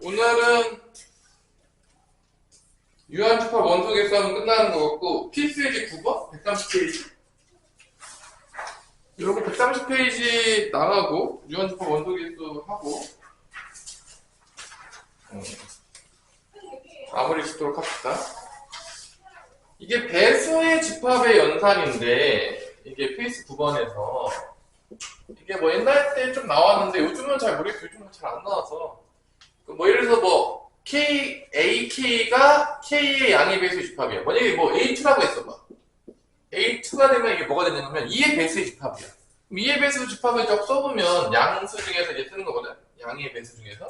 오늘은 유한집합 원소 계수하면 끝나는 것 같고, 필수예제 9번? 130페이지? 요거 130페이지 나가고, 유한집합 원소 계수하고, 마무리 짓도록 합시다. 이게 배수의 집합의 연산인데, 이게 페이스 9번에서, 이게 뭐 옛날 때 좀 나왔는데, 요즘은 잘 모르겠어요. 요즘은 잘 안 나와서. 뭐 예를 들어서 뭐 AK가 K의 양의 배수의 집합이야. 만약에 뭐 A2라고 했어봐. A2가 되면 이게 뭐가 되냐면 2의 배수의 집합이야. 그럼 2의 배수 집합을 딱 써보면 양수 중에서 이제 쓰는 거거든. 양의 배수 중에서.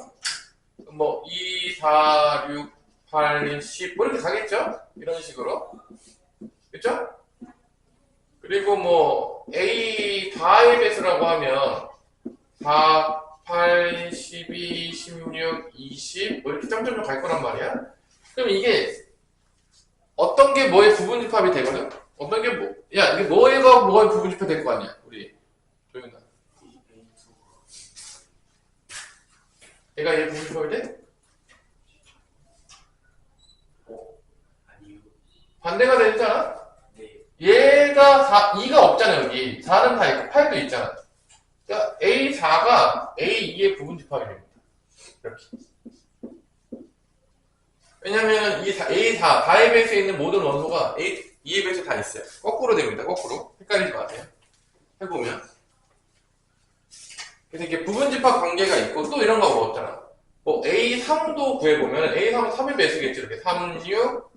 뭐 2, 4, 6, 8, 10 뭐 이렇게 가겠죠? 이런 식으로. 그쵸? 그리고 뭐 A 4의 배수라고 하면 4, 8, 12, 16, 20, 뭐 이렇게 점점점 갈 거란 말이야. 그럼 이게 어떤 게 뭐의 부분집합이 되거든? 어떤 게 뭐, 야, 이게 뭐가 뭐의 부분집합이 될 거 아니야, 우리. 조용히 얘가 얘 부분집합이 돼? 반대가 되잖아? 얘가 2가 없잖아, 여기. 4는 다 있고, 8도 있잖아. 그러니까 A4가 A2의 부분집합이 됩니다. 이렇게. 왜냐면 이 A4, 4의 배수에 있는 모든 원소가 A2의 배수에 다 있어요. 거꾸로 됩니다. 거꾸로. 헷갈리지 마세요. 해보면. 그래서 이렇게 부분집합 관계가 있고 또 이런 거 없잖아. 뭐 A3도 구해보면 A3은 3의 배수겠죠. 이렇게 3, 6,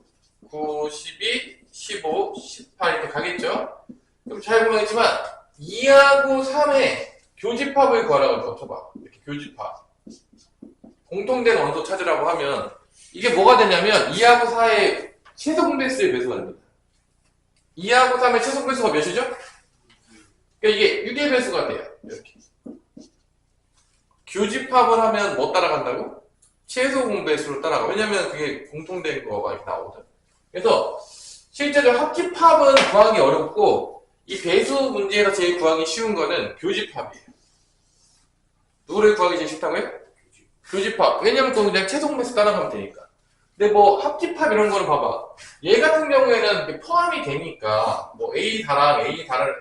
9, 12, 15, 18 이렇게 가겠죠. 그럼 잘 보면 있지만 2하고 3의 교집합을 구하라고 쳐봐. 이렇게 교집합. 공통된 원소 찾으라고 하면 이게 뭐가 되냐면 2하고 4의 최소공배수의 배수가 됩니다. 2하고 3의 최소공배수가 몇이죠? 그러니까 이게 6의 배수가 돼요. 이렇게. 교집합을 하면 뭐 따라간다고? 최소공배수로 따라가. 왜냐면 그게 공통된 거가 이렇게 나오거든. 그래서 실제로 합집합은 구하기 어렵고 이 배수 문제에서 제일 구하기 쉬운 거는 교집합이에요. 누구를 구하기 제일 쉽다고요? 교집합. 왜냐면 그건 그냥 최소공배수 따라가면 되니까. 근데 뭐 합집합 이런 거는 봐봐. 얘 같은 경우에는 포함이 되니까 뭐 A4랑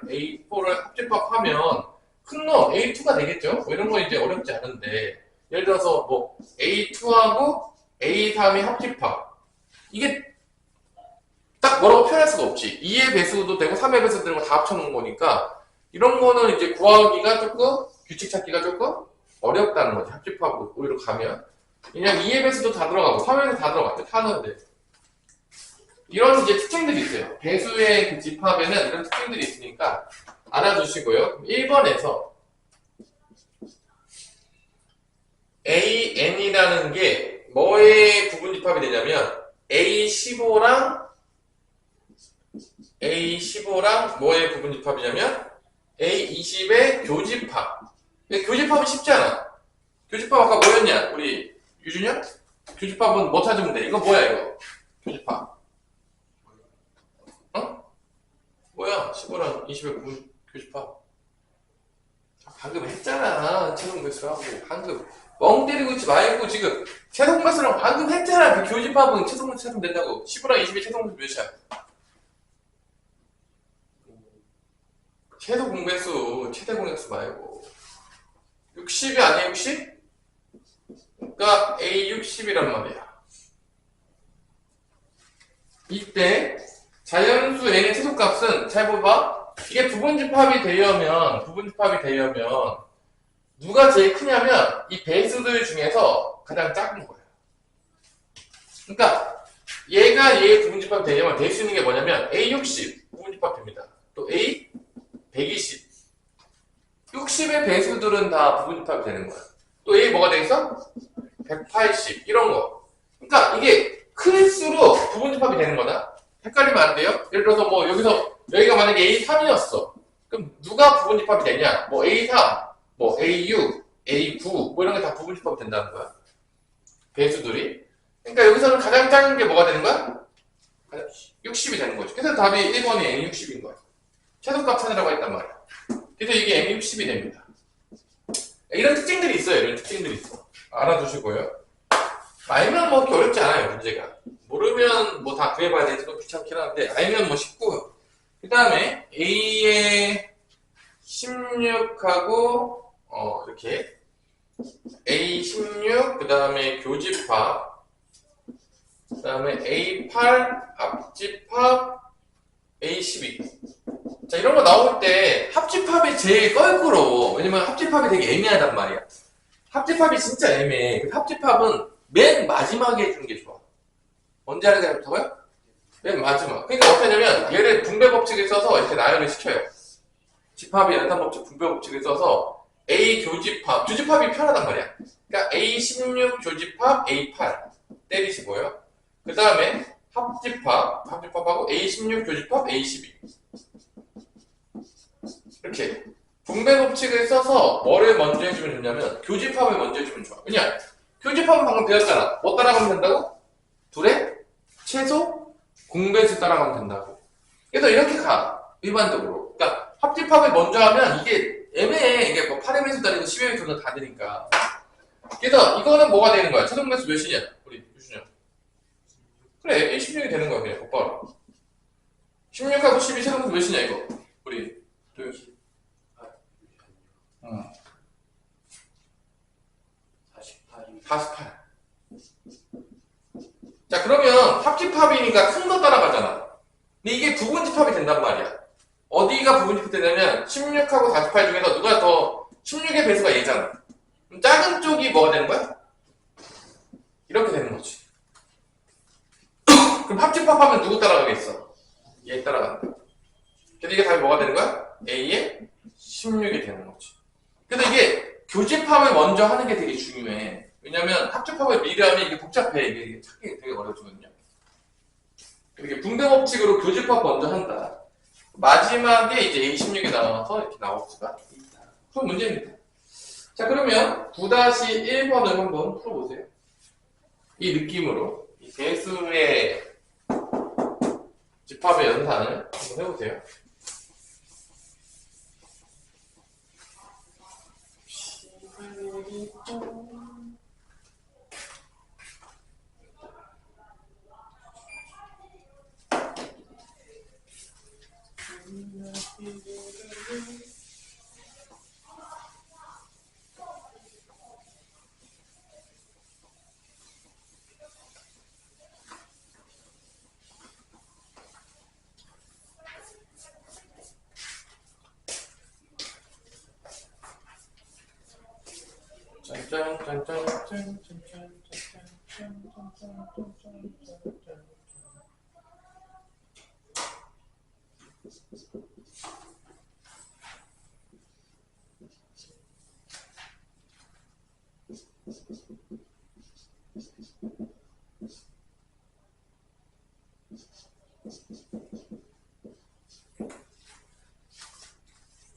A4를 합집합하면 큰 놈 A2가 되겠죠? 뭐 이런 거 이제 어렵지 않은데 예를 들어서 뭐 A2하고 A3의 합집합 이게 딱 뭐라고 표현할 수가 없지. 2의 배수도 되고 3의 배수도 되고 다 합쳐놓은 거니까 이런 거는 이제 구하기가 조금 규칙 찾기가 조금 어렵다는 거지. 합집합으로 오히려 가면 그냥 2의 배수도 다 들어가고 3의 배수 다 들어갔대. 타는데 이런 이제 특징들이 있어요. 배수의 그 집합에는 이런 특징들이 있으니까 알아두시고요. 1번에서 AN이라는 게 뭐의 부분집합이 되냐면 A15랑 뭐의 부분집합이냐면 A20의 교집합. 교집합은 쉽지 않아. 교집합 아까 뭐였냐? 우리 유준현? 교집합은 뭐 찾으면 돼? 이거 뭐야 이거? 교집합. 어? 뭐야? 15랑 20의 교집합. 방금 했잖아. 최소공배수라고. 방금. 멍 때리고 있지 말고 지금 최소공배수랑 방금 했잖아. 그 교집합은 최소공배수 찾으면 된다고. 15랑 20의 최소공배수 몇이야? 최소공배수, 최대공배수 말고 60이 아니야 60? 그러니까 A60이란 말이야. 이때 자연수 n의 최소값은 잘 봐봐. 이게 부분집합이 되려면 누가 제일 크냐면 이 배수들 중에서 가장 작은 거야. 그러니까 얘가 얘의 부분집합이 되려면 될 수 있는 게 뭐냐면 A60 부분집합 됩니다. 또 A120 60의 배수들은 다 부분집합이 되는 거야. 또 A 뭐가 되겠어? 180 이런 거. 그러니까 이게 클수록 부분집합이 되는 거다. 헷갈리면 안 돼요. 예를 들어서 뭐 여기가 만약에 A3이었어. 그럼 누가 부분집합이 되냐? 뭐 A3, 뭐 A6, A9 뭐 이런 게 다 부분집합이 된다는 거야. 배수들이. 그러니까 여기서는 가장 작은 게 뭐가 되는 거야? 60이 되는 거지. 그래서 답이 1번이 N60인 거야. 최소값 찾으라고 했단 말이야. 그래서 이게 M60이 됩니다. 이런 특징들이 있어요. 이런 특징들이 있어. 알아두시고요. 알면 뭐 그렇게 어렵지 않아요, 문제가. 모르면 뭐 다 구해봐야 되지, 좀 귀찮긴 한데, 알면 뭐 쉽고. 그 다음에 A에 16하고, 이렇게. A16, 그 다음에 교집합, 그 다음에 A8, 앞집합, A12. 자, 이런 거 나올 때 합집합이 제일 껄끄러워. 왜냐면 합집합이 되게 애매하단 말이야. 합집합이 진짜 애매해. 그 합집합은 맨 마지막에 해주는 게 좋아. 언제 하는 게 좋다고요? 맨 마지막. 그러니까 어떻게 하냐면 얘를 분배 법칙을 써서 이렇게 나열을 시켜요. 집합의 연산 법칙 분배 법칙을 써서 A 교집합, 교집합이 편하단 말이야. 그러니까 A16 교집합 A8 때리시고요. 그 다음에 합집합하고 A16 교집합 A12 이렇게 분배 법칙을 써서 뭐를 먼저 해주면 좋냐면 교집합을 먼저 해주면 좋아. 왜냐? 교집합은 방금 배웠잖아. 뭐 따라가면 된다고? 둘의 최소 공배수 따라가면 된다고. 그래서 이렇게 가. 일반적으로. 그러니까 합집합을 먼저 하면 이게 애매해. 이게 뭐 8의 매수 다니고 10의 매수는 다 되니까. 그래서 이거는 뭐가 되는 거야? 최종 매수 몇이냐? 우리 유준영. 그래, 16이 되는 거야. 그냥 곧바로. 16하고 12 최종 매수 몇이냐 이거? 우리 도현 씨. 48. 자, 그러면 합집합이니까 큰 거 따라가잖아. 근데 이게 부분집합이 된단 말이야. 어디가 부분집합이 되냐면 16하고 48 중에서 누가 더 16의 배수가 얘잖아. 그럼 작은 쪽이 뭐가 되는 거야? 이렇게 되는 거지. 그럼 합집합하면 누구 따라가겠어? 얘 따라간다. 그래서 이게 답이 뭐가 되는 거야? A에 16이 되는 거지. 그래서 이게 교집합을 먼저 하는 게 되게 중요해. 왜냐면 합집합을 미리 하면 이게 복잡해. 이게 찾기 되게 어렵거든요. 이렇게 분배 법칙으로 교집합 먼저 한다. 마지막에 이제 A16이 나와서 이렇게 나올 수가 있다. 그럼 문제입니다. 자, 그러면 9-1번을 한번 풀어보세요. 이 느낌으로 이 배수의 집합의 연산을 한번 해보세요.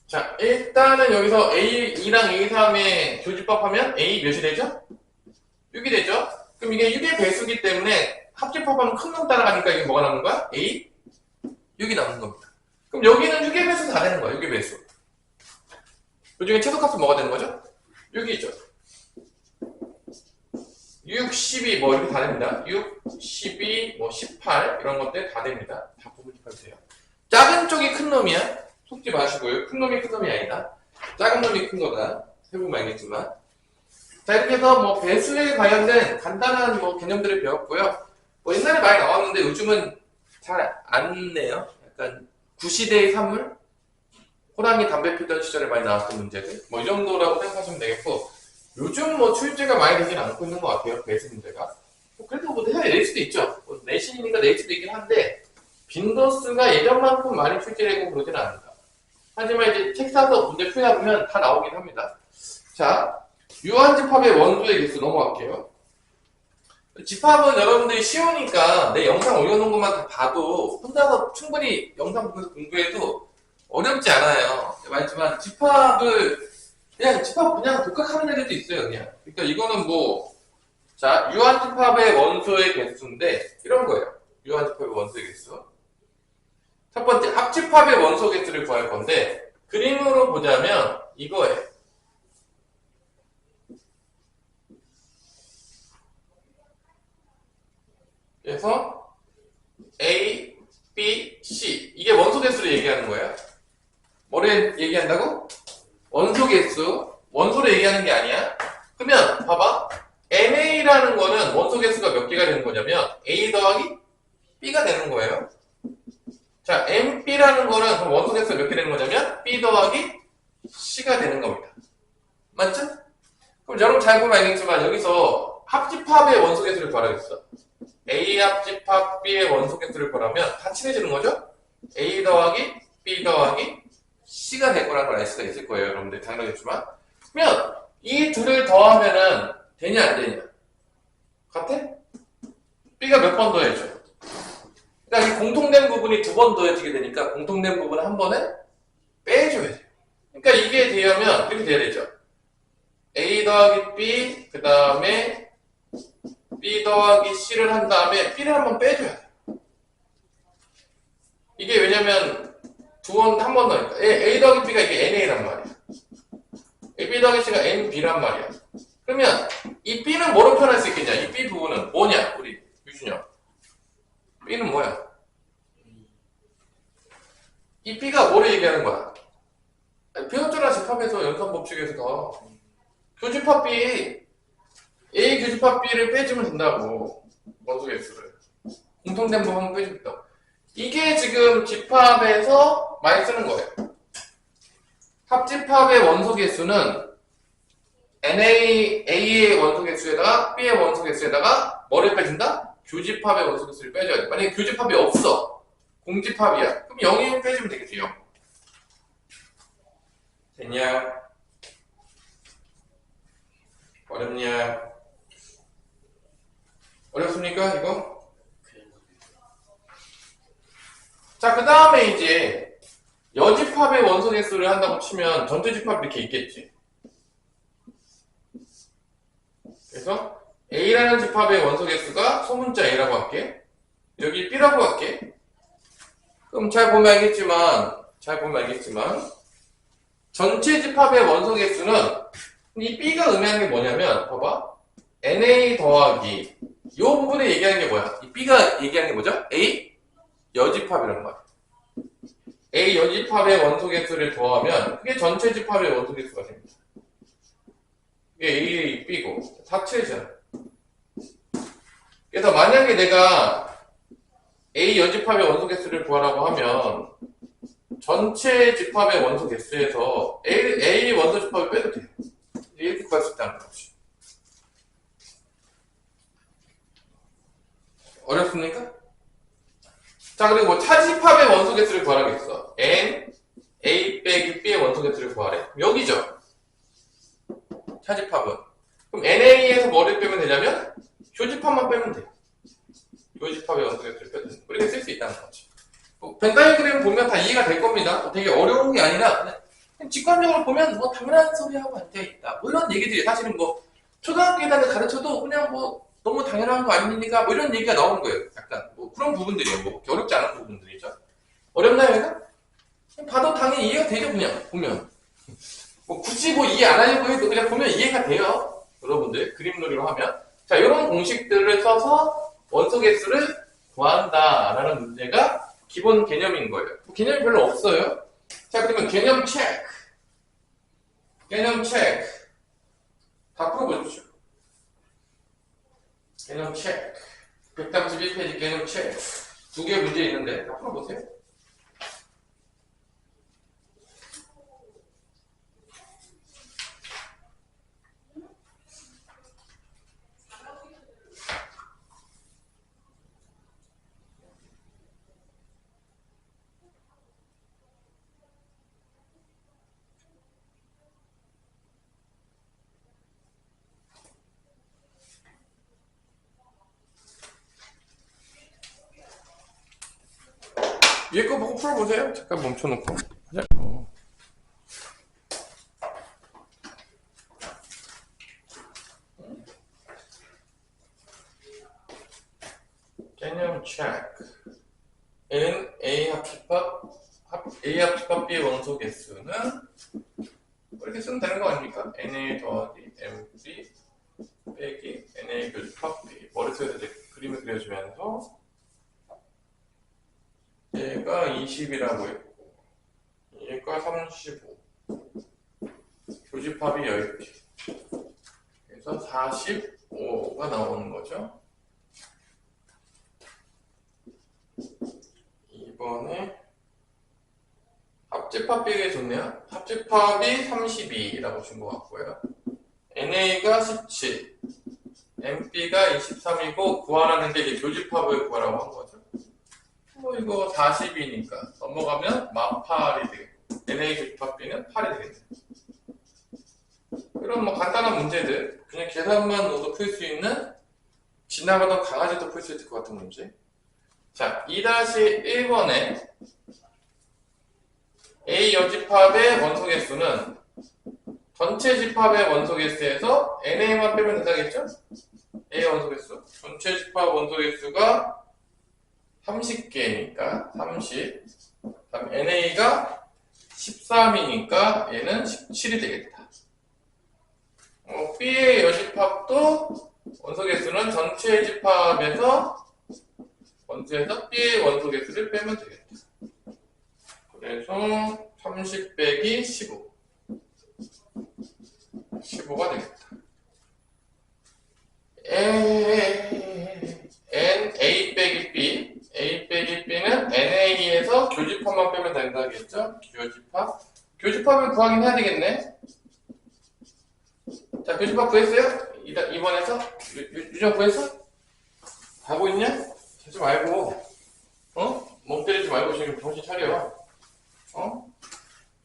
자, 일단은 여기서 A2랑 A3의 교집합하면 A 몇이 되죠? 6이 되죠? 그럼 이게 6의 배수기 때문에 합집합하면 큰 놈 따라가니까 이게 뭐가 남는 거야? A 6이 남는 겁니다. 그럼 여기는 6의 배수 다 되는 거야. 6의 배수. 그 중에 최소값은 뭐가 되는 거죠? 6이죠. 6, 12 뭐 이렇게 다 됩니다. 6, 12, 뭐 18 이런 것들 다 됩니다. 다 부분집합이 돼요. 작은 쪽이 큰 놈이야. 속지 마시고요. 큰 놈이 큰 놈이 아니다. 작은 놈이 큰 거다. 해보면 알겠지만. 자, 이렇게 해서 뭐 배수에 관련된 간단한 뭐 개념들을 배웠고요. 뭐 옛날에 많이 나왔는데 요즘은 잘 안 내요. 약간 구시대의 산물? 호랑이 담배 피던 시절에 많이 나왔던 문제들. 뭐 이 정도라고 생각하시면 되겠고, 요즘 뭐 출제가 많이 되진 않고 있는 것 같아요. 배수 문제가. 뭐 그래도 뭐 낼 수도 있죠. 뭐 내신이니까 낼 수도 있긴 한데, 빈도수가 예전만큼 많이 출제되고 그러진 않는다. 하지만 이제 책 사서 문제 풀다 보면 다 나오긴 합니다. 자, 유한집합의 원소의 개수 넘어갈게요. 집합은 여러분들이 쉬우니까 내 영상 올려놓은 것만 다 봐도 혼자서 충분히 영상 보면서 공부해도 어렵지 않아요. 말했지만 집합을 집합 그냥 독학하는 애들도 있어요. 그냥. 그러니까 이거는 뭐, 자, 유한집합의 원소의 개수인데 이런 거예요. 유한집합의 원소의 개수. 첫 번째, 합집합의 원소 개수를 구할 건데, 그림으로 보자면 이거예요. 그래서 A, B, C 이게 원소 개수를 얘기하는 거야. 뭐를 얘기한다고? 원소 개수. 원소를 얘기하는 게 아니야. 그러면 봐봐. NA라는 거는 원소 개수가 몇 개가 되는 거냐면 A 더하기 B가 되는 거예요. 자, MB라는 거는 그럼 원소 개수가 몇 개 되는 거냐면 B 더하기 C가 되는 겁니다. 맞죠? 그럼 여러분 잘 보면 알겠지만 여기서 합집합의 원소 개수를 구하라겠어. A 합집합 B의 원소 개수를 구하면 다 친해지는 거죠? A 더하기 B 더하기 C가 될 거라는 걸 알 수가 있을 거예요. 여러분들 당연하겠지만. 그러면 이 둘을 더하면은 되냐 안 되냐? 같아? B가 몇 번 더해져? 그러니까 이 공통된 부분이 두 번 더해지게 되니까 공통된 부분을 한 번에 빼줘야 돼요. 그러니까 이게 되려면 이렇게 돼야 되죠. A 더하기 B, 그 다음에 B 더하기 C를 한 다음에 B를 한 번 빼줘야 돼요. 이게 왜냐면 한 번 더니까 A 더하기 B가 이게 NA란 말이야. B 더하기 C가 NB란 말이야. 그러면 이 B는 뭐로 표현할 수 있겠냐? 이 B 부분은 뭐냐? 우리 유준영. B는 뭐야? 이 B가 뭐를 얘기하는 거야? 배웠잖아, 집합에서 연산법칙에서 다. 교집합 B, A 교집합 B를 빼주면 된다고. 원소 개수를. 공통된 부분 빼주면 된다고. 이게 지금 집합에서 많이 쓰는 거예요. 합집합의 원소 개수는 A의 원소 개수에다가 B의 원소 개수에다가 뭐를 빼준다? 교집합의 원소 개수를 빼줘야 돼. 만약에 교집합이 없어. 공집합이야. 그럼 0을 빼주면 되겠지, 0. 됐냐? 어렵냐? 어렵습니까, 이거? 자, 그 다음에 이제 여집합의 원소 개수를 한다고 치면 전체 집합 이렇게 있겠지. 그래서 A라는 집합의 원소 개수가 소문자 A라고 할게. 여기 B라고 할게. 그럼 잘 보면 알겠지만 전체 집합의 원소 개수는 이 B가 의미하는 게 뭐냐면 봐봐. NA 더하기 이 부분에 얘기하는 게 뭐야? 이 B가 얘기하는 게 뭐죠? A 여집합이라는 거야. A 여집합의 원소 개수를 더하면 그게 전체 집합의 원소 개수가 됩니다. 이게 A, B고 다 칠이잖아. 그래서 만약에 내가 A 여집합의 원소 개수를 구하라고 하면 전체 집합의 원소 개수에서 A 원소 집합을 빼도 돼요. 이렇게 구할 수 있다는 거지. 어렵습니까? 자, 그리고 뭐 차집합의 원소 개수를 구하라겠어. N, A 빼기 B의 원소 개수를 구하래. 여기죠. 차집합은. 그럼 NA에서 뭐를 빼면 되냐면 교집합만 빼면 돼. 교집합의 원소 개수를 빼도 돼. 그렇게 쓸 수 있다는 거지. 벤다이그램 보면 다 이해가 될 겁니다. 되게 어려운 게 아니라 그냥 직관적으로 보면 뭐 당연한 소리하고 앉아있다. 뭐 이런 얘기들이 사실은 뭐 초등학교 단을 가르쳐도 그냥 뭐 너무 당연한 거 아닙니까? 뭐 이런 얘기가 나오는 거예요. 약간 뭐 그런 부분들이에요. 뭐 어렵지 않은 부분들이죠. 어렵나요, 얘가? 봐도 당연히 이해가 되죠, 그냥 보면. 뭐 굳이 뭐 이해 안 하려고 해도 그냥 보면 이해가 돼요. 여러분들 그림놀이로 하면. 자, 이런 공식들을 써서 원소 개수를 구한다라는 문제가 기본 개념인 거예요. 개념이 별로 없어요. 자, 그러면 개념 체크. 개념 체크. 다 풀어보십시오. 개념 체크. 131페이지 개념 체크. 두 개 문제 있는데 다 풀어보세요. 위에 거 보고 풀어보세요. 잠깐 멈춰놓고. 개념 체크. N, A 합집합 B의 원소 개수는 이렇게 쓰면 되는 거 아닙니까? NA 더하기 MB 빼기 NA 교집합 B. 머릿속에서 이제 그림을 그려주면서 얘가 20이라고 했고 얘가 35 교집합이 10개 그래서 45가 나오는 거죠. 이번에 합집합 비교해 줬네요. 합집합이 32라고 준 것 같고요. NA가 17 MB가 23이고 구하라는 게 이제 교집합을 구하라고 한 거죠. 뭐 이거 40이니까 넘어가면 18이 되겠고 NA 교집합 B는 8이 되겠네요. 이런 뭐 간단한 문제들 그냥 계산만 넣어도 풀 수 있는 지나가던 강아지도 풀 수 있을 것 같은 문제. 자, 2-1번에 A 여집합의 원소 개수는 전체 집합의 원소 개수에서 NA만 빼면 된다겠죠? A 원소 개수. 전체 집합 원소 개수가 30개니까 30. 다음 NA가 13이니까 얘는 17이 되겠다. B의 여집합도 원소 개수는 전체 집합에서 원소에서 B의 원소 개수를 빼면 되겠다. 그래서 30 빼기 15 15가 되겠다. A 빼기 B A 빼기 B는 NA에서 교집합만 빼면 된다겠죠? 교집합을 구하긴 해야 되겠네. 자, 교집합 구했어요? 이번에서 유정 구했어? 하고 있냐? 하지 말고 멍 때리지 말고 지금 정신 차려.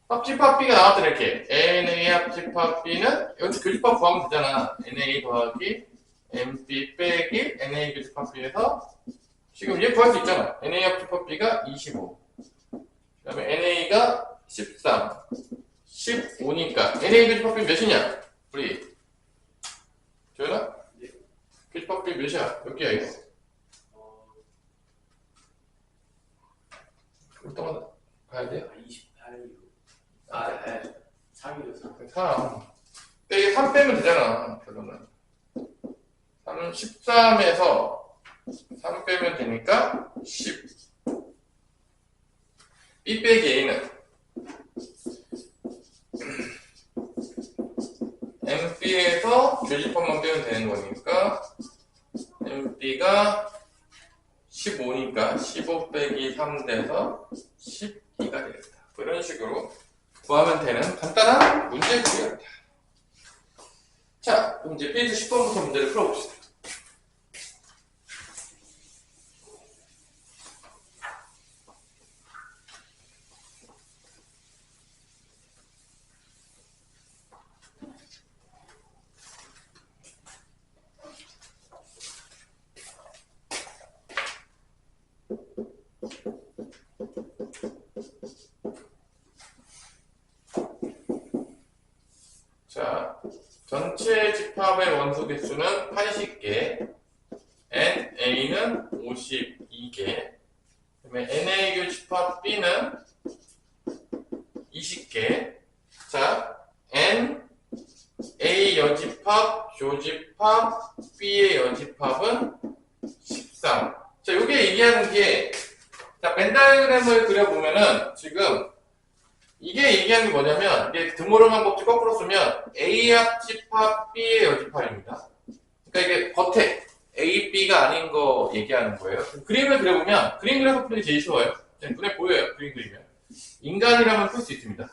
합집합 B가 나왔더라 이렇게. NA 합집합 B는 여기서 교집합 구하면 되잖아. NA 더하기 MB 빼기 NA 교집합 B에서 지금 얘 구할 수 있잖아. NA 합집합 B가 25 그 다음에 NA가 13 15니까 NA 교집합 B 몇이냐? 우리 조연아? 예. 교집합 B 몇이야? 몇 개야 이거? 일단 봐야 돼? 28이요. 네. 3이요. 3 빼기 3 빼면 되잖아. 결론은 13에서 3 빼면 되니까 10 B 빼기 A는 MB에서 교집합만 빼면 되는 거니까 MB가 15니까 15 빼기 3 돼서 12가 되겠다. 뭐 이런 식으로 구하면 되는 간단한 문제고요. 자, 그럼 이제 페이지 10번부터 문제를 풀어봅시다. 자, 전체 집합의 원소 개수는 80개, NA는 52개, 그다음에 NA 교집합 B는 20개. 자, NA 여집합, 교집합, B의 여집합은 13. 자, 요게 얘기하는 게, 자, 벤 다이어그램을 그려보면은 지금 이게 얘기하는 게 뭐냐면 이게 드모르만 법칙 거꾸로 쓰면 A 합집합 B의 여집합입니다. 그러니까 이게 겉에 A, B가 아닌 거 얘기하는 거예요. 그림을 그려보면 그림 그려서 푸는 게 제일 쉬워요. 눈에 보여요. 그림 그리면. 인간이라면 풀 수 있습니다.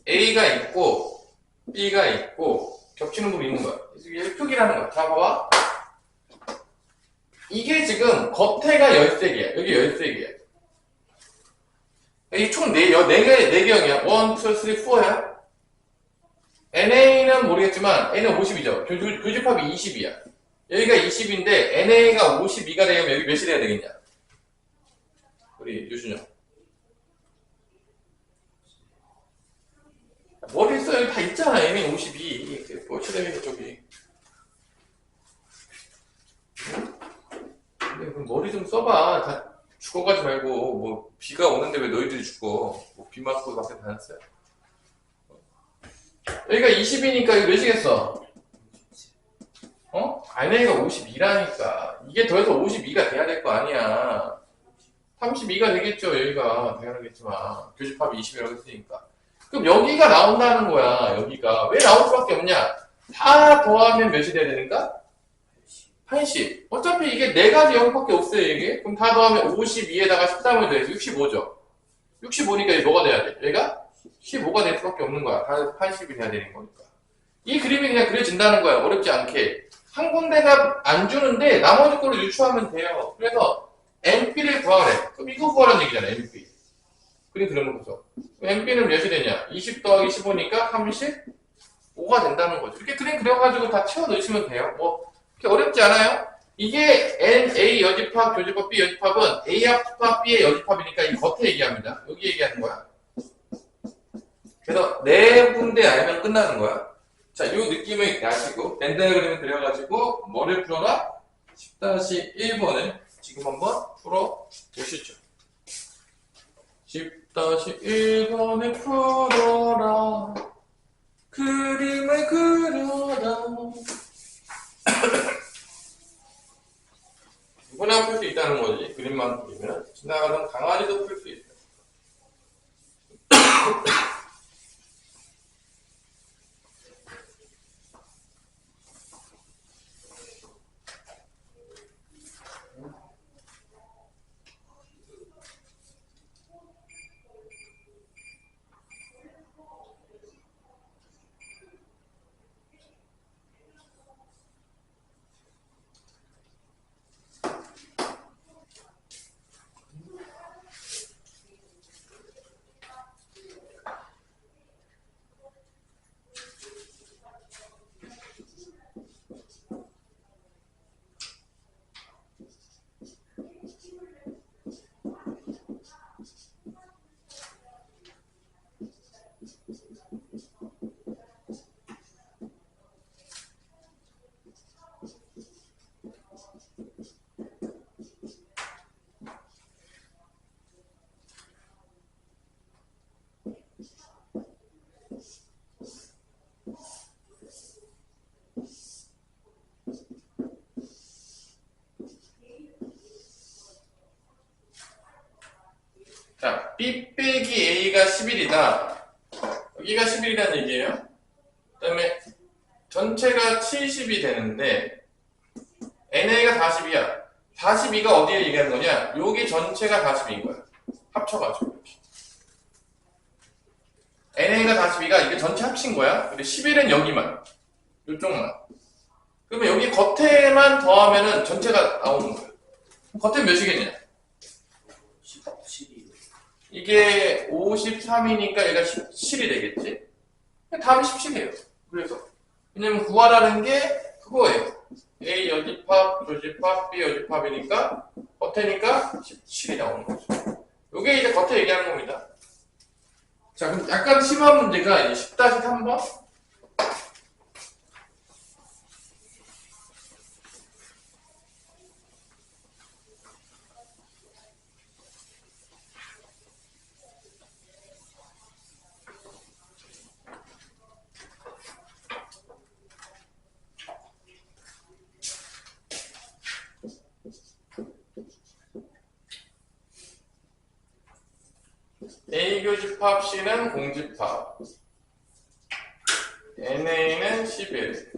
A가 있고 B가 있고 겹치는 부분이 있는 거야. 이게 표기라는 거야. 자, 봐봐. 이게 지금 겉에가 13개야. 여기 13개야. 이 총 4개형이야. 1, 2, 3, 4야. NA는 모르겠지만, N은 50이죠. 교집합이 20이야. 여기가 20인데, NA가 52가 되면 여기 몇이 돼야 되겠냐? 우리 유준영. 머리 써, 여기 다 있잖아. NA 52. 뭐 치대면 저기. 근데 그럼 머리 좀 써봐. 다 죽어가지 말고, 뭐, 비가 오는데 왜 너희들이 죽어? 뭐, 비 맞고 밖에 다녔어요? 여기가 20이니까 이거 몇이겠어? NA가 52라니까. 이게 더해서 52가 돼야 될 거 아니야. 32가 되겠죠. 여기가 당연하겠지만 교집합이 20이라고 했으니까. 그럼 여기가 나온다는 거야. 여기가 왜 나올 수밖에 없냐? 다 더하면 몇이 돼야 되는가? 80. 어차피 이게 4가지 0밖에 없어요. 이게. 그럼 다 더하면 52에다가 13을 더해서 65죠. 65니까 얘 뭐가 돼야 돼? 얘가 15가 될 수밖에 없는 거야. 다 80이 돼야 되는 거니까. 이 그림이 그냥 그려진다는 거야. 어렵지 않게. 한 군데가 안 주는데 나머지 걸로 유추하면 돼요. 그래서 NP를 구하래. 그럼 이거 구하라는 얘기잖아. NP. 그림 그려놓고서. NP는 몇이 되냐? 20 더하기 15니까 35가 된다는 거죠. 이렇게 그림 그려가지고 다 채워 넣으시면 돼요. 뭐 그렇게 어렵지 않아요. 이게 NA 여집합, 교집합, B 여집합은 A 합집합, B의 여집합이니까 이 겉에 얘기합니다. 여기 얘기하는 거야. 그래서 네 군데 알면 끝나는 거야. 자, 이 느낌을 아시고 벤 다이어그램을 그려가지고 뭐를 풀어라? 10-1번을 지금 한번 풀어 보시죠. 10-1번을 풀어라. 그림을 그려라. 누구나 풀 수 있다는 거지. 그림만 그리면 지나가는 강아지도 풀 수 있다. 자, B 빼기 A가 11이다. 여기가 11이라는 얘기예요. 그 다음에 전체가 70이 되는데 NA가 40이야. 42가 어디에 얘기하는 거냐? 여기 전체가 40인 거야. 합쳐가지고 이렇게. NA가 42가 이게 전체 합친 거야. 근데 11은 여기만. 이쪽만. 그러면 여기 겉에만 더하면은 전체가 나오는 거야. 겉에 몇이겠냐? 17이. 이게 53이니까 얘가 17이 되겠지? 답이 17이에요. 그래서. 왜냐면 구하라는 게 그거예요. A 여집합, 교집합, B 여집합이니까 겉에니까 17이 나오는 거죠. 요게 이제 겉에 얘기하는 겁니다. 자, 그럼 약간 심한 문제가 이제 10-3번. A 교집합 C는 공집합, NA는 11.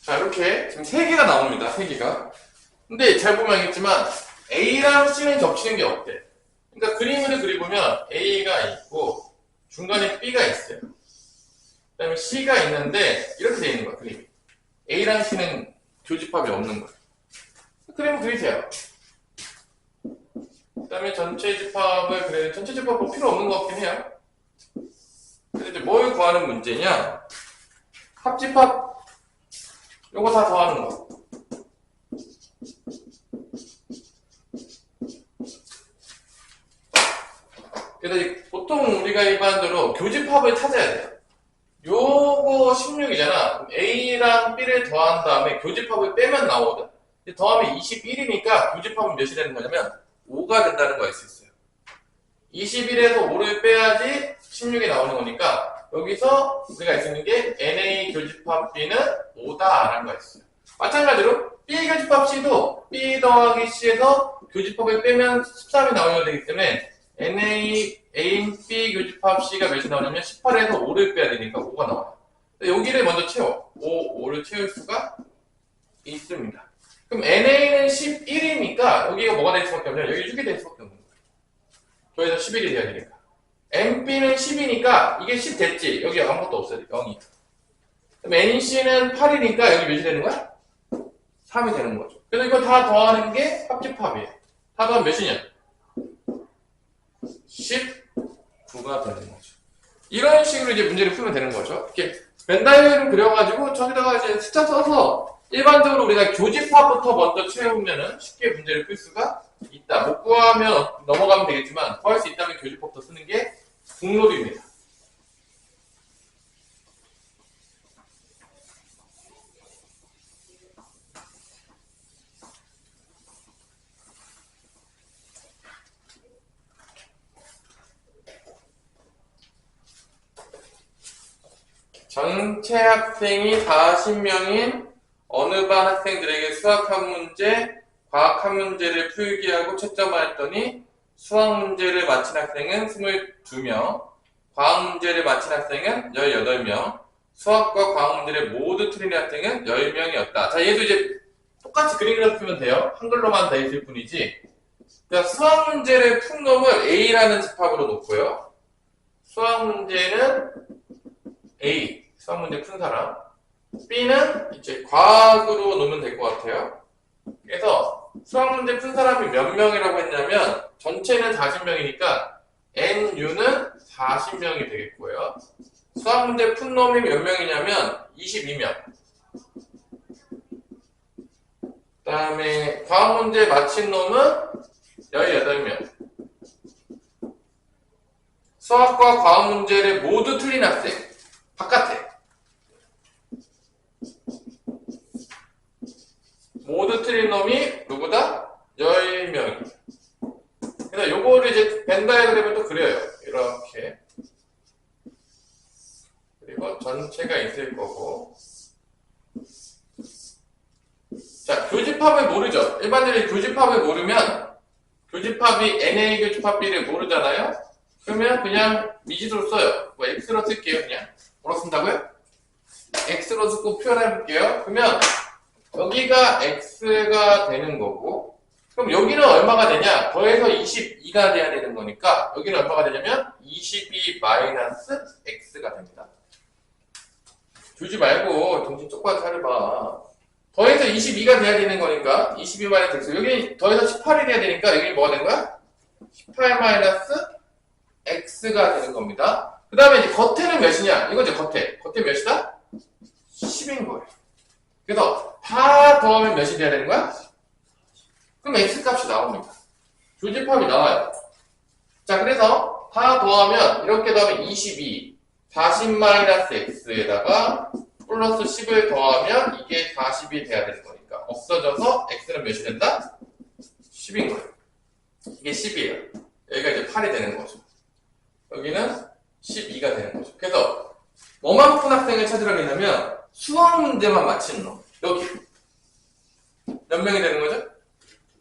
자, 이렇게 지금 3개가 나옵니다. 3개가. 근데 잘 보면 알겠지만 A랑 C는 겹치는 게 없대. 그러니까 그림을 그려보면 A가 있고 중간에 B가 있어요. 그 다음에 C가 있는데 이렇게 돼 있는 거야, 그림이. A랑 C는 교집합이 없는 거야. 그림을 그리세요. 그 다음에 전체 집합을 그래. 전체 집합 뭐 필요 없는 것 같긴 해요. 근데 이제 뭘 구하는 문제냐? 합집합 요거 다 더하는 거. 그래서 보통 우리가 일반적으로 교집합을 찾아야 돼요. 요거 16이잖아. A랑 B를 더한 다음에 교집합을 빼면 나오거든. 더하면 21이니까 교집합은 몇이 되는 거냐면 5가 된다는 거 알 수 있어요. 21에서 5를 빼야지 16이 나오는 거니까 여기서 우리가 알 수 있는 게 NA 교집합 B는 5다라는 거 있어요. 마찬가지로 B 교집합 C도 B 더하기 C에서 교집합을 빼면 13이 나오셔야 되기 때문에 NA B 교집합 C가 몇이 나오냐면 18에서 5를 빼야 되니까 5가 나와요. 여기를 먼저 채워. 5를 채울 수가 있습니다. 그럼 NA는 11이니까 여기가 뭐가 될 수밖에 없냐? 여기 6이 될 수밖에 없는 거예요. 더해서 11이 돼야 되니까. NB는 10이니까 이게 10 됐지? 여기 아무것도 없어야 돼. 0이. 그럼 NC는 8이니까 여기 몇이 되는 거야? 3이 되는 거죠. 그래서 이거 다 더하는 게 합집합이에요. 다 더하면 몇이냐? 19가 되는 거죠. 이런 식으로 이제 문제를 풀면 되는 거죠. 이렇게 벤다이어그램 그려가지고 저기다가 이제 숫자 써서 일반적으로 우리가 교집합부터 먼저 채우면은 쉽게 문제를 풀 수가 있다. 못 구하면 넘어가면 되겠지만 구할 수 있다면 교집합부터 쓰는 게 국룰입니다. 전체 학생이 40명인 어느 반 학생들에게 수학 한 문제, 과학 한 문제를 풀게 하고 채점하였더니 수학 문제를 마친 학생은 22명, 과학 문제를 마친 학생은 18명, 수학과 과학 문제를 모두 틀린 학생은 10명이었다. 자, 얘도 이제 똑같이 그림 그려서 풀면 돼요. 한글로만 돼 있을 뿐이지. 자, 수학 문제를 푼 놈을 A라는 집합으로 놓고요. 수학 문제는 A, 수학 문제 푼 사람. B는 이제 과학으로 놓으면 될 것 같아요. 그래서 수학 문제 푼 사람이 몇 명이라고 했냐면 전체는 40명이니까 NU는 40명이 되겠고요. 수학 문제 푼 놈이 몇 명이냐면 22명. 그 다음에 과학 문제 마친 놈은 18명. 수학과 과학 문제를 모두 틀린 학생. 바깥에. 모두 틀린 놈이 누구다? 10명. 그래서 요거를 이제 벤 다이어그램을 또 그려요. 이렇게. 그리고 전체가 있을 거고. 자, 교집합을 모르죠. 일반적으로 교집합을 모르면 교집합이 NA 교집합 B를 모르잖아요. 그러면 그냥 미지수로 써요. 뭐 X로 쓸게요. 그냥. 뭐로 쓴다고요? X로 쓰고 표현해 볼게요. 그러면 여기가 X가 되는 거고, 그럼 여기는 얼마가 되냐? 더해서 22가 돼야 되는 거니까 여기는 얼마가 되냐면 22 마이너스 X가 됩니다. 주지 말고 정신 똑바로 차려봐. 더해서 22가 돼야 되는 거니까 22 마이너스 X. 여기 더해서 18이 돼야 되니까 여기 뭐가 되는 거야? 18 마이너스 X가 되는 겁니다. 그 다음에 이제 겉에는 몇이냐? 이거죠, 겉에. 겉에 몇이다? 10인 거예요. 그래서 다 더하면 몇이 돼야 되는 거야? 그럼 X값이 나옵니다. 교집합이 나와요. 자, 그래서 다 더하면 이렇게 더하면 22, 40-X에다가 플러스 10을 더하면 이게 40이 돼야 되는 거니까 없어져서 X는 몇이 된다? 10인 거예요. 이게 10이에요. 여기가 이제 8이 되는 거죠. 여기는 12가 되는 거죠. 그래서 뭐만 푼 학생을 찾으라고 했냐면 수학 문제만 맞힌 놈. 여기 몇 명이 되는 거죠?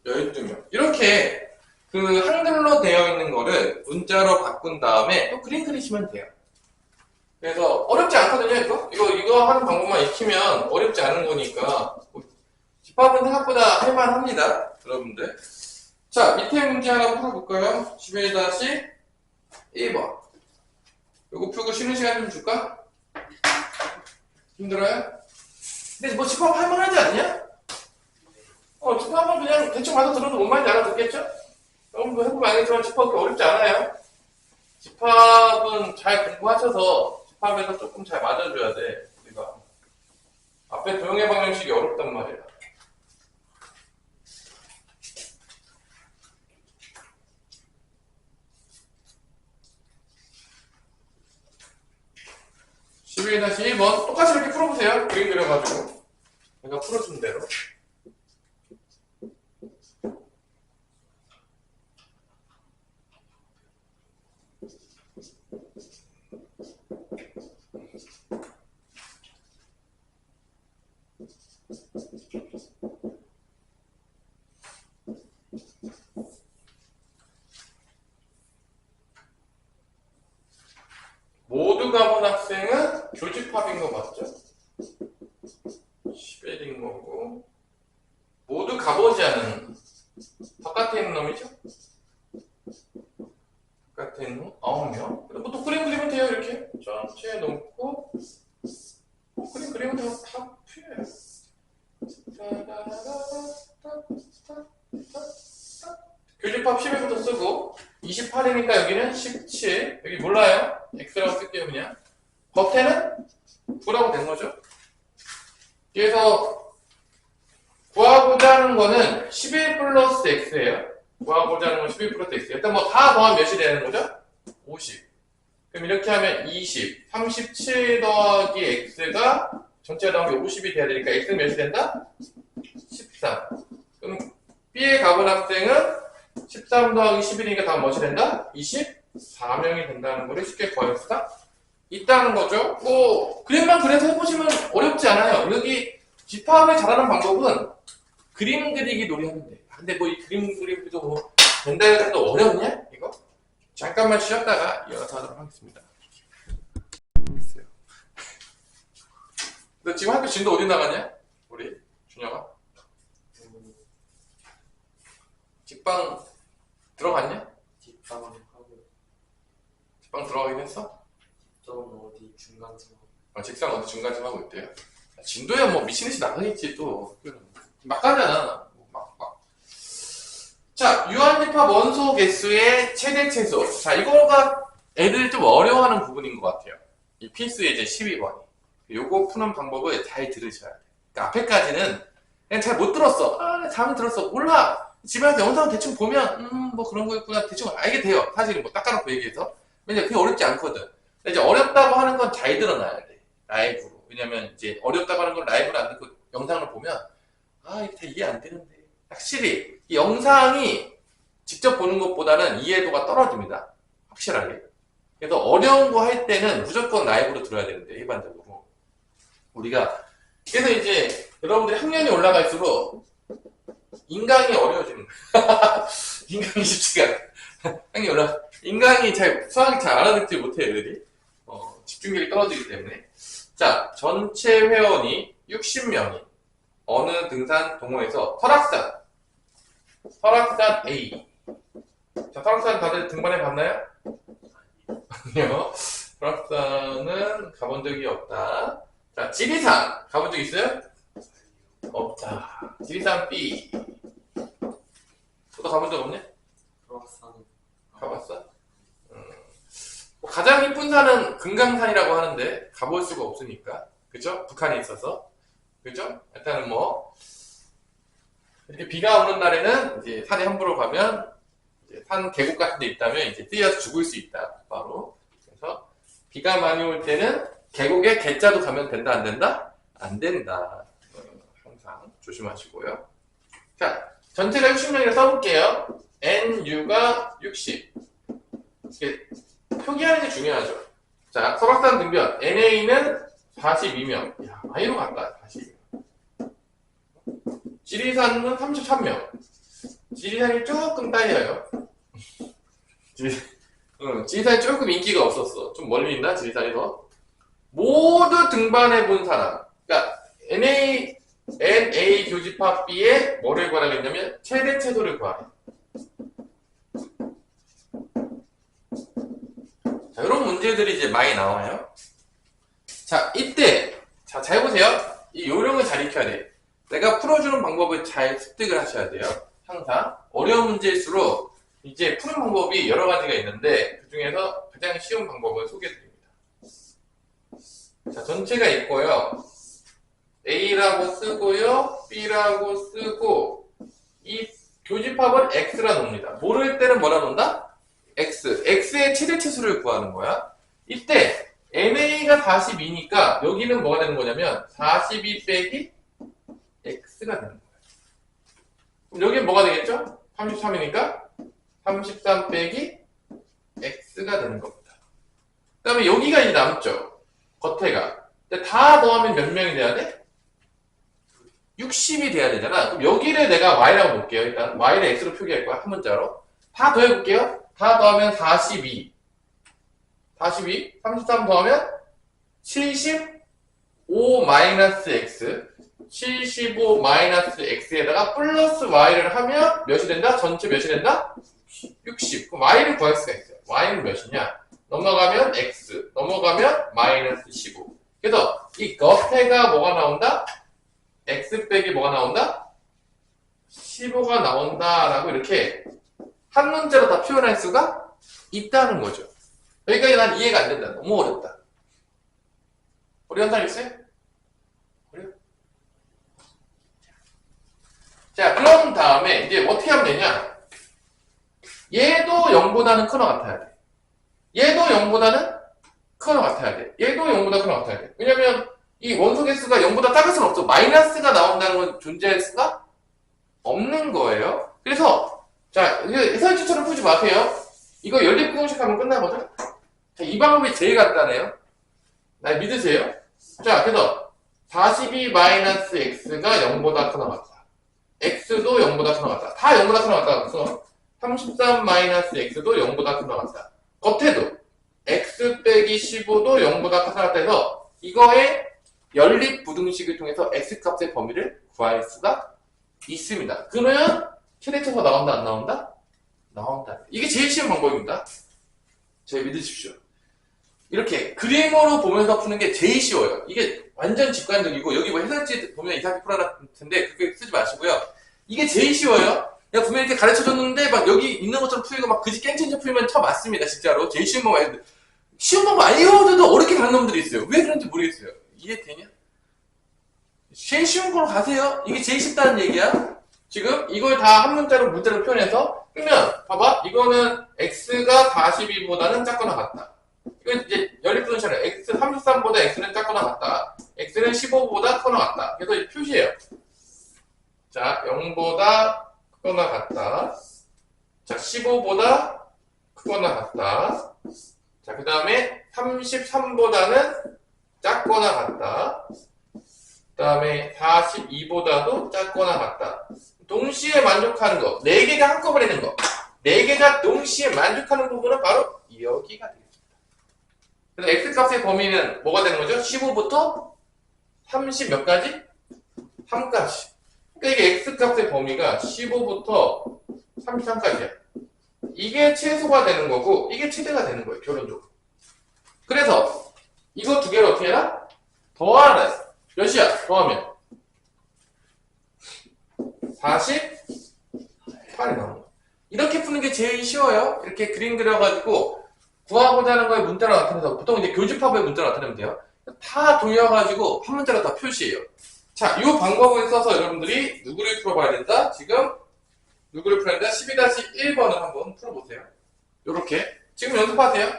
12명. 이렇게 그 한글로 되어 있는 거를 문자로 바꾼 다음에 또 그림 그리시면 돼요. 그래서 어렵지 않거든요. 이거 하는 방법만 익히면 어렵지 않은 거니까 집합은 생각보다 할만합니다. 여러분들. 자, 밑에 문제 하나 풀어볼까요? 11-1번. 이거 풀고 쉬는 시간 좀 줄까? 힘들어요? 근데 뭐 집합 할만하지 않냐? 집합은 그냥 대충 봐서 들어도 뭔 말인지 알아듣겠죠? 여러분도 해보면 알겠지만 집합 그렇게 어렵지 않아요. 집합은 잘 공부하셔서 집합에서 조금 잘 맞아줘야 돼. 우리가 앞에 도형의 방정식이 어렵단 말이야. 2-1번 똑같이 이렇게 풀어보세요. 그림 그려가지고 내가 풀어준 대로. 모두 가본 학생은 교집합인 거 맞죠? 11인 거고, 모두 가보지 않은 바깥에 있는 놈이죠? 바깥에 있는 놈 9명. 그리고 또 그림 그리면 돼요. 이렇게 전체에 놓고 그림 그리면 돼요. 다 필요해요. 교집합 10일부터 쓰고 28이니까 여기는 17. 여기 몰라요. X라고 쓸게요. 그냥 겉에는 9라고 된 거죠. 그래서 구하고자 하는 거는 11 플러스 X예요. 구하고자 하는 건 11 플러스 X예요. 일단 뭐 다 더하면 몇이 되는 거죠? 50. 그럼 이렇게 하면 20. 37 더하기 X가 전체가 더하면 50이 돼야 되니까 X는 몇이 된다? 13. 그럼 B에 가본 학생은 13 더하기 11이니까 다음 무엇이 된다? 24명이 된다는 거를 쉽게 구할 수가 있다는 거죠. 뭐 그림만 그래서 해보시면 어렵지 않아요. 여기 집합을 잘하는 방법은 그림 그리기 놀이하면 돼. 근데 뭐 이 그림 그리기도 뭐 된다 해도 어렵냐? 이거? 잠깐만 쉬었다가 이어서 하도록 하겠습니다. 너 지금 학교 진도 어디 나갔냐? 우리 준영아? 직방 들어갔냐? 뒷방하고 직방 들어가긴 했어? 뒷방은 어디 중간쯤 직장 어디 중간쯤 하고 있대요. 진도야 뭐 미친듯이 나가겠지 또. 막 가잖아. 막. 자, 유한집합 원소 개수의 최대 최소. 자, 이거가 애들 좀 어려워하는 부분인 것 같아요. 이 필수의 이제 12번이. 요거 푸는 방법을 잘 들으셔야 돼요. 그러니까 앞에까지는 그냥 잘 못 들었어. 잘못 들었어. 몰라. 집에 가서 영상 대충 보면 뭐 그런 거였구나 대충 알게 돼요. 사실은 뭐 닦아놓고 얘기해서. 왜냐면 그게 어렵지 않거든. 근데 이제 어렵다고 하는 건 잘 들어놔야 돼. 라이브로. 왜냐면 이제 어렵다고 하는 건 라이브로 안 듣고 영상을 보면 이게 다 이해 안 되는데. 확실히 이 영상이 직접 보는 것보다는 이해도가 떨어집니다. 확실하게. 그래서 어려운 거 할 때는 무조건 라이브로 들어야 되는데 일반적으로. 우리가 그래서 이제 여러분들이 학년이 올라갈수록 인강이 어려워지는 거야. 인강이 쉽지가 않아. 인강이 수학이 잘 알아듣지 못해, 애들이. 집중력이 떨어지기 때문에. 자, 전체 회원이 60명이 어느 등산 동호회에서 설악산 A. 자, 설악산 다들 등반해 봤나요? 아니요. 설악산은 가본 적이 없다. 자, 지리산 가본 적 있어요? 없다. 지리산 B. 너도 가본 적 없냐? 설악산 가봤어? 뭐 가장 이쁜 산은 금강산이라고 하는데 가볼 수가 없으니까, 그죠? 북한에 있어서, 그죠? 일단은 뭐 이렇게 비가 오는 날에는 이제 산에 함부로 가면 이제 산 계곡 같은 데 있다면 이제 뛰어서 죽을 수 있다, 바로. 그래서 비가 많이 올 때는 계곡에 개짜도 가면 된다, 안 된다? 안 된다. 항상 조심하시고요. 자, 전체가 60명이라 써볼게요. NU가 60. 이렇게 표기하는 게 중요하죠. 자, 설악산 등변. NA는 42명. 야, 많이로 갔다. 42명. 지리산은 33명. 지리산이 조금 딸려요. 지리산이 조금 인기가 없었어. 좀 멀리 있나? 지리산이 더. 모두 등반해 본 사람. 그러니까 NA 교집합 B에 뭐를 구하라겠냐면 최대 최소를 구하래. 자, 이런 문제들이 이제 많이 나와요. 자, 이때 잘 보세요. 이 요령을 잘 익혀야 돼. 내가 풀어주는 방법을 잘 습득을 하셔야 돼요. 항상 어려운 문제일수록 이제 푸는 방법이 여러 가지가 있는데 그 중에서 가장 쉬운 방법을 소개해드립니다. 자, 전체가 있고요. A라고 쓰고요. B라고 쓰고 이 교집합은 X라 놓습니다. 모를 때는 뭐라 놓는다? X의 최대 치수를 구하는 거야. 이때 NA가 42니까 여기는 뭐가 되는 거냐면 42 빼기 X가 되는 거예요. 그럼 여기는 뭐가 되겠죠? 33이니까 33 빼기 X가 되는 겁니다. 그 다음에 여기가 이제 남죠. 겉에가. 근데 다 더하면 몇 명이 돼야 돼? 60이 돼야 되잖아. 그럼 여기를 내가 Y라고 놓을게요. 일단 Y를 X로 표기할 거야. 한 문자로. 다 더해볼게요. 다 더하면 42. 33 더하면 75 마이너스 X. 75 마이너스 X에다가 플러스 Y를 하면 몇이 된다? 전체 몇이 된다? 60. 그럼 Y를 구할 수가 있어요. Y는 몇이냐? 넘어가면 X. 넘어가면 마이너스 15. 그래서 이 겉에가 뭐가 나온다? X 빼기 뭐가 나온다? 15가 나온다라고 이렇게 한 문자로 다 표현할 수가 있다는 거죠. 여기까지 난 이해가 안 된다. 너무 어렵다. 어려운 사람 있어요? 어려워? 자, 그런 다음에 이제 어떻게 하면 되냐? 얘도 0보다는 크거 같아야 돼. 얘도 0보다는 크거 같아야 돼. 얘도 0보다 크거 같아야 돼. 왜냐면 이 원소 개수가 0보다 작을 수는 없어. 마이너스가 나온다는 건 존재할 수가 없는 거예요. 그래서 자, 해설지처럼 풀지 마세요. 이거 연립부등식 하면 끝나거든? 자, 이 방법이 제일 간단해요. 날 믿으세요? 자, 그래서 42-x가 0보다 크거 같다. x도 0보다 크거 같다. 다 0보다 크거 같다. 그래서 33-x도 0보다 크거 같다. 겉에도 x 빼기 15도 0보다 크거 같다 해서 이거의 연립부등식을 통해서 x값의 범위를 구할 수가 있습니다. 그러면 최대차가 나온다 안 나온다? 나온다. 이게 제일 쉬운 방법입니다. 저희 믿으십시오. 이렇게 그림으로 보면서 푸는 게 제일 쉬워요. 이게 완전 직관적이고 여기 뭐 해설지 보면 이상하게 풀어놨을 텐데 그게 쓰지 마시고요. 이게 제일 쉬워요. 내가 분명히 이렇게 가르쳐줬는데 막 여기 있는 것처럼 풀고 막 그지 깽깽이 풀면 쳐 맞습니다. 진짜로. 제일 쉬운 방법. 쉬운 방법 알려줘도 어렵게 가는 놈들이 있어요. 왜 그런지 모르겠어요. 이해되냐? 제일 쉬운 걸로 가세요. 이게 제일 쉽다는 얘기야. 지금 이걸 다 한 문자로 표현해서 그러면 봐봐. 이거는 x가 42보다는 작거나 같다. 이건 이제 연립분식이잖아요. x 33보다 x는 작거나 같다. x는 15보다 크거나 같다. 그래서 이 표시해요. 자, 0보다 크거나 같다. 자, 15보다 크거나 같다. 자, 그 다음에 33보다는 작거나 같다. 그 다음에 42보다도 작거나 같다. 동시에 만족하는 거. 4개가 한꺼번에 있는 거. 4개가 동시에 만족하는 부분은 바로 여기가 되겠습니다. 그래서 x값의 범위는 뭐가 되는 거죠? 15부터 30 몇 가지? 3까지. 그러니까 이게 x값의 범위가 15부터 33까지야. 이게 최소가 되는 거고 이게 최대가 되는 거예요. 결론적으로. 그래서 이거 두 개를 어떻게 해라? 더하라. 몇이야? 더하면 48이 나오는 거야. 이렇게 푸는 게 제일 쉬워요. 이렇게 그림 그려가지고 구하고자 하는 거에 문자로 나타내서 보통 이제 교집합의 문자로 나타내면 돼요. 다 돌려가지고 한 문자로 다 표시해요. 자, 이 방법을 써서 여러분들이 누구를 풀어봐야 된다? 지금 누구를 풀어야 된다? 12-1번을 한번 풀어보세요. 요렇게 지금 연습하세요.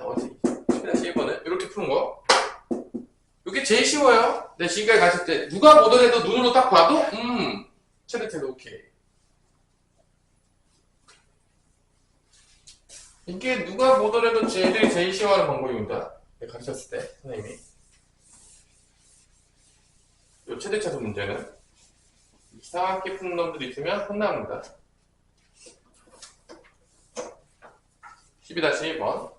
어디 12-1번을 이렇게 푸는 거. 이게 제일 쉬워요. 네, 지금까지 가실 때 누가 보더라도 눈으로 딱 봐도 최대태도 오케이. 이게 누가 보더라도 쟤들이 제일 쉬워하는 방법입니다. 네, 가르쳤을 때 선생님이 요 최대차수 문제는 이상하게 푸는 놈들이 있으면 혼납니다. 12-1번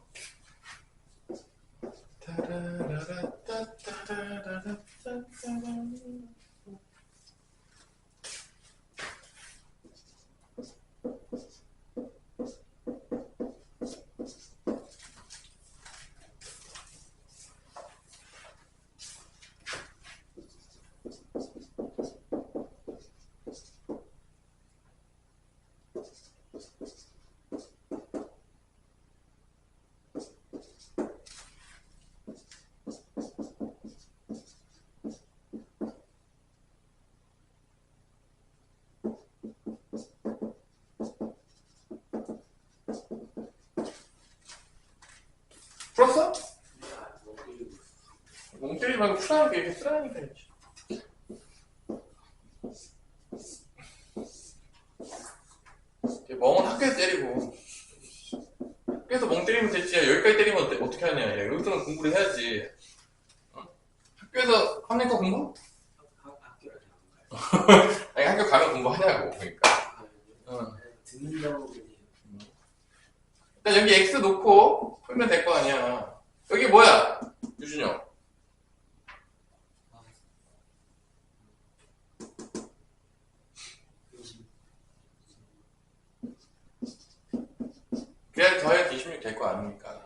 풀었어? 때리지 말고 풀하는 게 이렇게 쓰라니까. 멍은 학교에서 때리고 학교에서 멍 때리면 되지. 여기까지 때리면 어떻게 하냐. 야, 여기서는 공부를 해야지. 어? 학교에서 합니까 공부? 학교를 안 가요. 아니 학교 가면 공부하냐고. 그러니까 듣는 경우는 일단 여기 x 놓고 풀면 될 거 아니야. 여기 뭐야? 유준영. 그래야 더해서 26 될 거 아닙니까?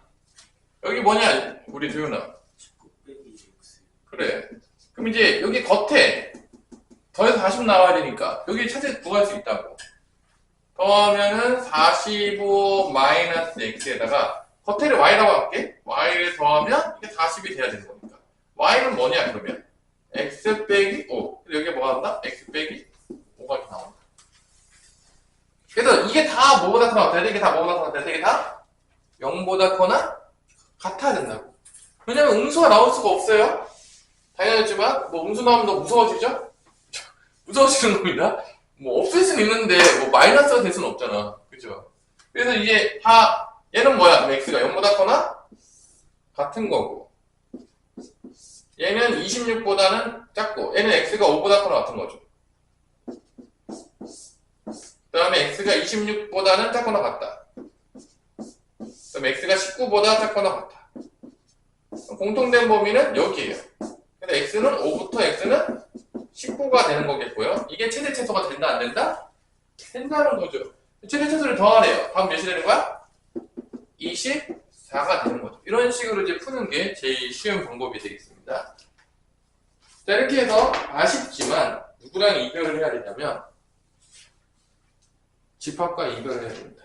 여기 뭐냐? 우리 도윤아. 19 빼기 6. 그래. 그럼 이제 여기 겉에 더해서 40 나와야 되니까 여기 차제 구할 수 있다고. 더하면은 45 마이너스 x에다가 겉에를 y라고 할게. y를 더하면 이게 40이 돼야 되는 거니까. y는 뭐냐 그러면? x 빼기 5. 여기 뭐 한다? x 빼기 5가 이렇게 나온다. 그래서 이게 다 뭐보다 커나 이게 다 뭐보다 커나 이게 다 0보다 커나 같아야 된다고. 왜냐면 음수가 나올 수가 없어요. 당연하지만 뭐 음수 나오면 더 무서워지죠? 무서워지는 겁니다. 뭐 없을 수는 있는데 뭐 마이너스가 될 수는 없잖아. 그죠? 그래서 이게 다 얘는 뭐야? x가 0보다 커나 같은 거고 얘는 26보다는 작고 얘는 x가 5보다 커나 같은 거죠. 그 다음에 x가 26보다는 작거나 같다. 그 다음에 x가 19보다 작거나 같다. 공통된 범위는 여기에요. 그래서 x는 5부터 x는 19가 되는 거겠고요. 이게 최대 최소가 된다 안 된다? 된다는 거죠. 최대 최소를 더하래요. 다음 몇이 되는 거야? 24가 되는 거죠. 이런 식으로 이제 푸는 게 제일 쉬운 방법이 되겠습니다. 자, 이렇게 해서 아쉽지만 누구랑 이별을 해야 되냐면 집합과 이별을 해야 됩니다.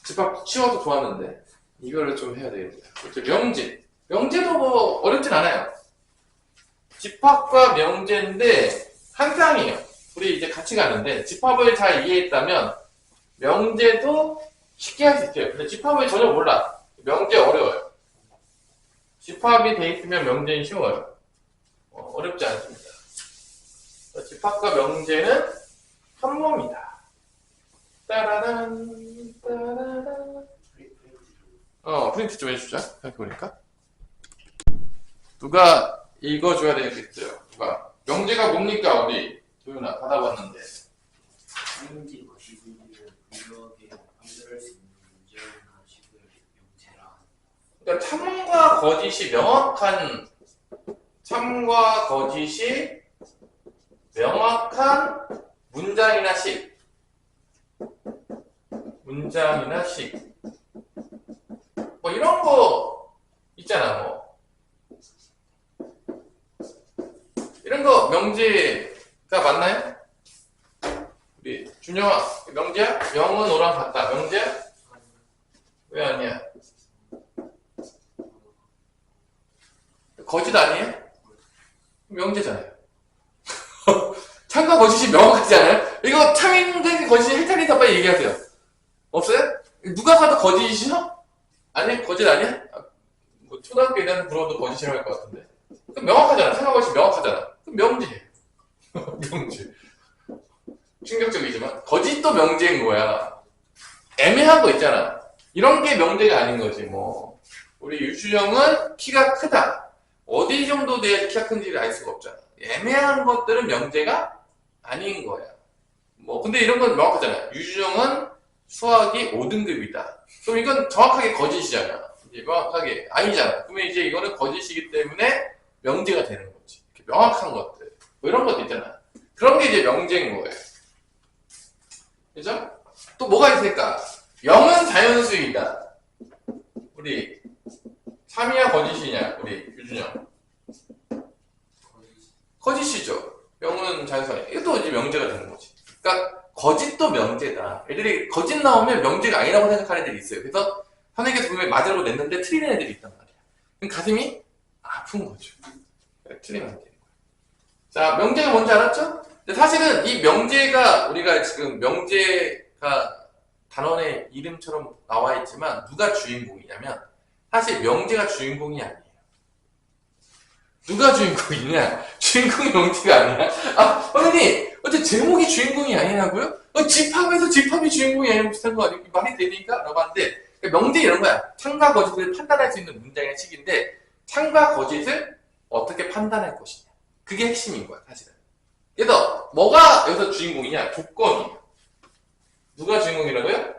집합 치워도 좋았는데 이별을 좀 해야 되겠습니다. 그렇죠. 명제. 명제도 뭐 어렵진 않아요. 집합과 명제인데 한쌍이에요. 우리 이제 같이 가는데 집합을 잘 이해했다면 명제도 쉽게 할 수 있어요. 근데 집합을 전혀 몰라. 명제 어려워요. 집합이 돼 있으면 명제는 쉬워요. 어렵지 않습니다. 집합과 명제는 한 몸이다. 따라란 따라란. 프린트 좀 해주자. 생각해보니까 누가 읽어줘야 되겠어요. 누가 명제가 뭡니까? 우리 도윤아 받아봤는데 참인지 거시기를 분명하게 판별할 수 있는 문제나 식을 명제라. 그러니까 참과 거짓이 명확한 참과 거짓이 명확한 문장이나 식 뭐 이런 거 있잖아. 뭐 이런 거 명제가 맞나요? 우리 준영아 명제야? 0은 5랑 같다. 명제야? 왜 아니야? 거짓 아니에요? 명제잖아요. 참과 거짓이 명확하지 않아요? 이거 참인데 거짓이 헷갈리다 빨리 얘기하세요. 없어요? 누가 봐도 거짓이죠? 아니 거짓 아니야? 뭐 초등학교 애들은 물어도 거짓이라고 할 것 같은데. 그럼 명확하잖아. 참과 거짓이 명확하잖아. 그럼 명제. 명제. 충격적이지만 거짓도 명제인 거야. 애매한 거 있잖아. 이런 게 명제가 아닌 거지. 뭐 우리 유주영은 키가 크다. 어디 정도 돼야 키가 큰지를 알 수가 없잖아. 애매한 것들은 명제가 아닌 거야. 뭐 근데 이런 건 명확하잖아. 유주영은 수학이 5등급이다. 그럼 이건 정확하게 거짓이잖아. 이제 명확하게 아니잖아. 그러면 이제 이거는 거짓이기 때문에 명제가 되는 거지. 이렇게 명확한 것들. 뭐 이런 것도 있잖아. 그런 게 이제 명제인 거예요. 그죠? 또 뭐가 있을까? 0은 자연수이다. 우리 3이야 거짓이냐? 우리 유준영. 거짓이죠. 0은 자연수이다. 이것도 이제 명제가 되는 거지. 그러니까 거짓도 명제다. 애들이 거짓 나오면 명제가 아니라고 생각하는 애들이 있어요. 그래서 선생님께서 분명히 맞으라고 냈는데 틀리는 애들이 있단 말이야. 그럼 가슴이 아픈 거죠. 틀리면 안 되는 거야. 자, 명제가 뭔지 알았죠? 근데 사실은 이 명제가 우리가 지금 명제가 단원의 이름처럼 나와 있지만 누가 주인공이냐면 사실 명제가 주인공이 아니에요. 누가 주인공이냐? 주인공이 명태가 아니야. 아, 선생님, 어째 제목이 주인공이 아니라고요? 집합에서 집합이 주인공이 아니면 비슷한 거 아니고 말이 되니까? 라고 하는데, 명제 이런 거야. 참과 거짓을 판단할 수 있는 문장의 식인데, 참과 거짓을 어떻게 판단할 것이냐. 그게 핵심인 거야, 사실은. 그래서, 뭐가 여기서 주인공이냐? 조건이에요. 누가 주인공이라고요?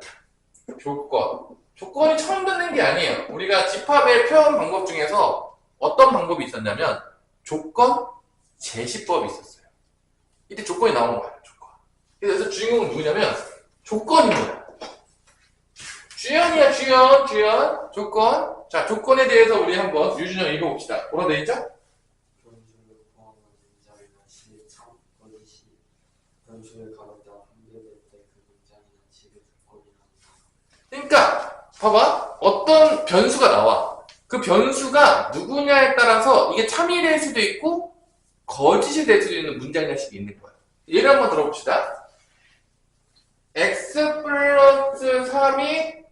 조건. 조건이 처음 듣는 게 아니에요. 우리가 집합의 표현 방법 중에서 어떤 방법이 있었냐면 조건 제시법이 있었어요. 이때 조건이 나오는 거예요. 조건. 그래서 주인공은 누구냐면 조건입니다. 주연이야, 주연. 조건. 자, 조건에 대해서 우리 한번 유준영 읽어봅시다. 뭐라 돼 있죠? 변수를 포함한 문장이나 식의 참, 거짓이 변수를 가로다 판별될 때 그 문장이나 식의 조건이란다. 그러니까 봐봐. 어떤 변수가 나와. 그 변수가 누구냐에 따라서 이게 참이 될 수도 있고 거짓이 될 수도 있는 문장이나 식이 있는 거야. 예를 한번 들어봅시다. x 플러스 3이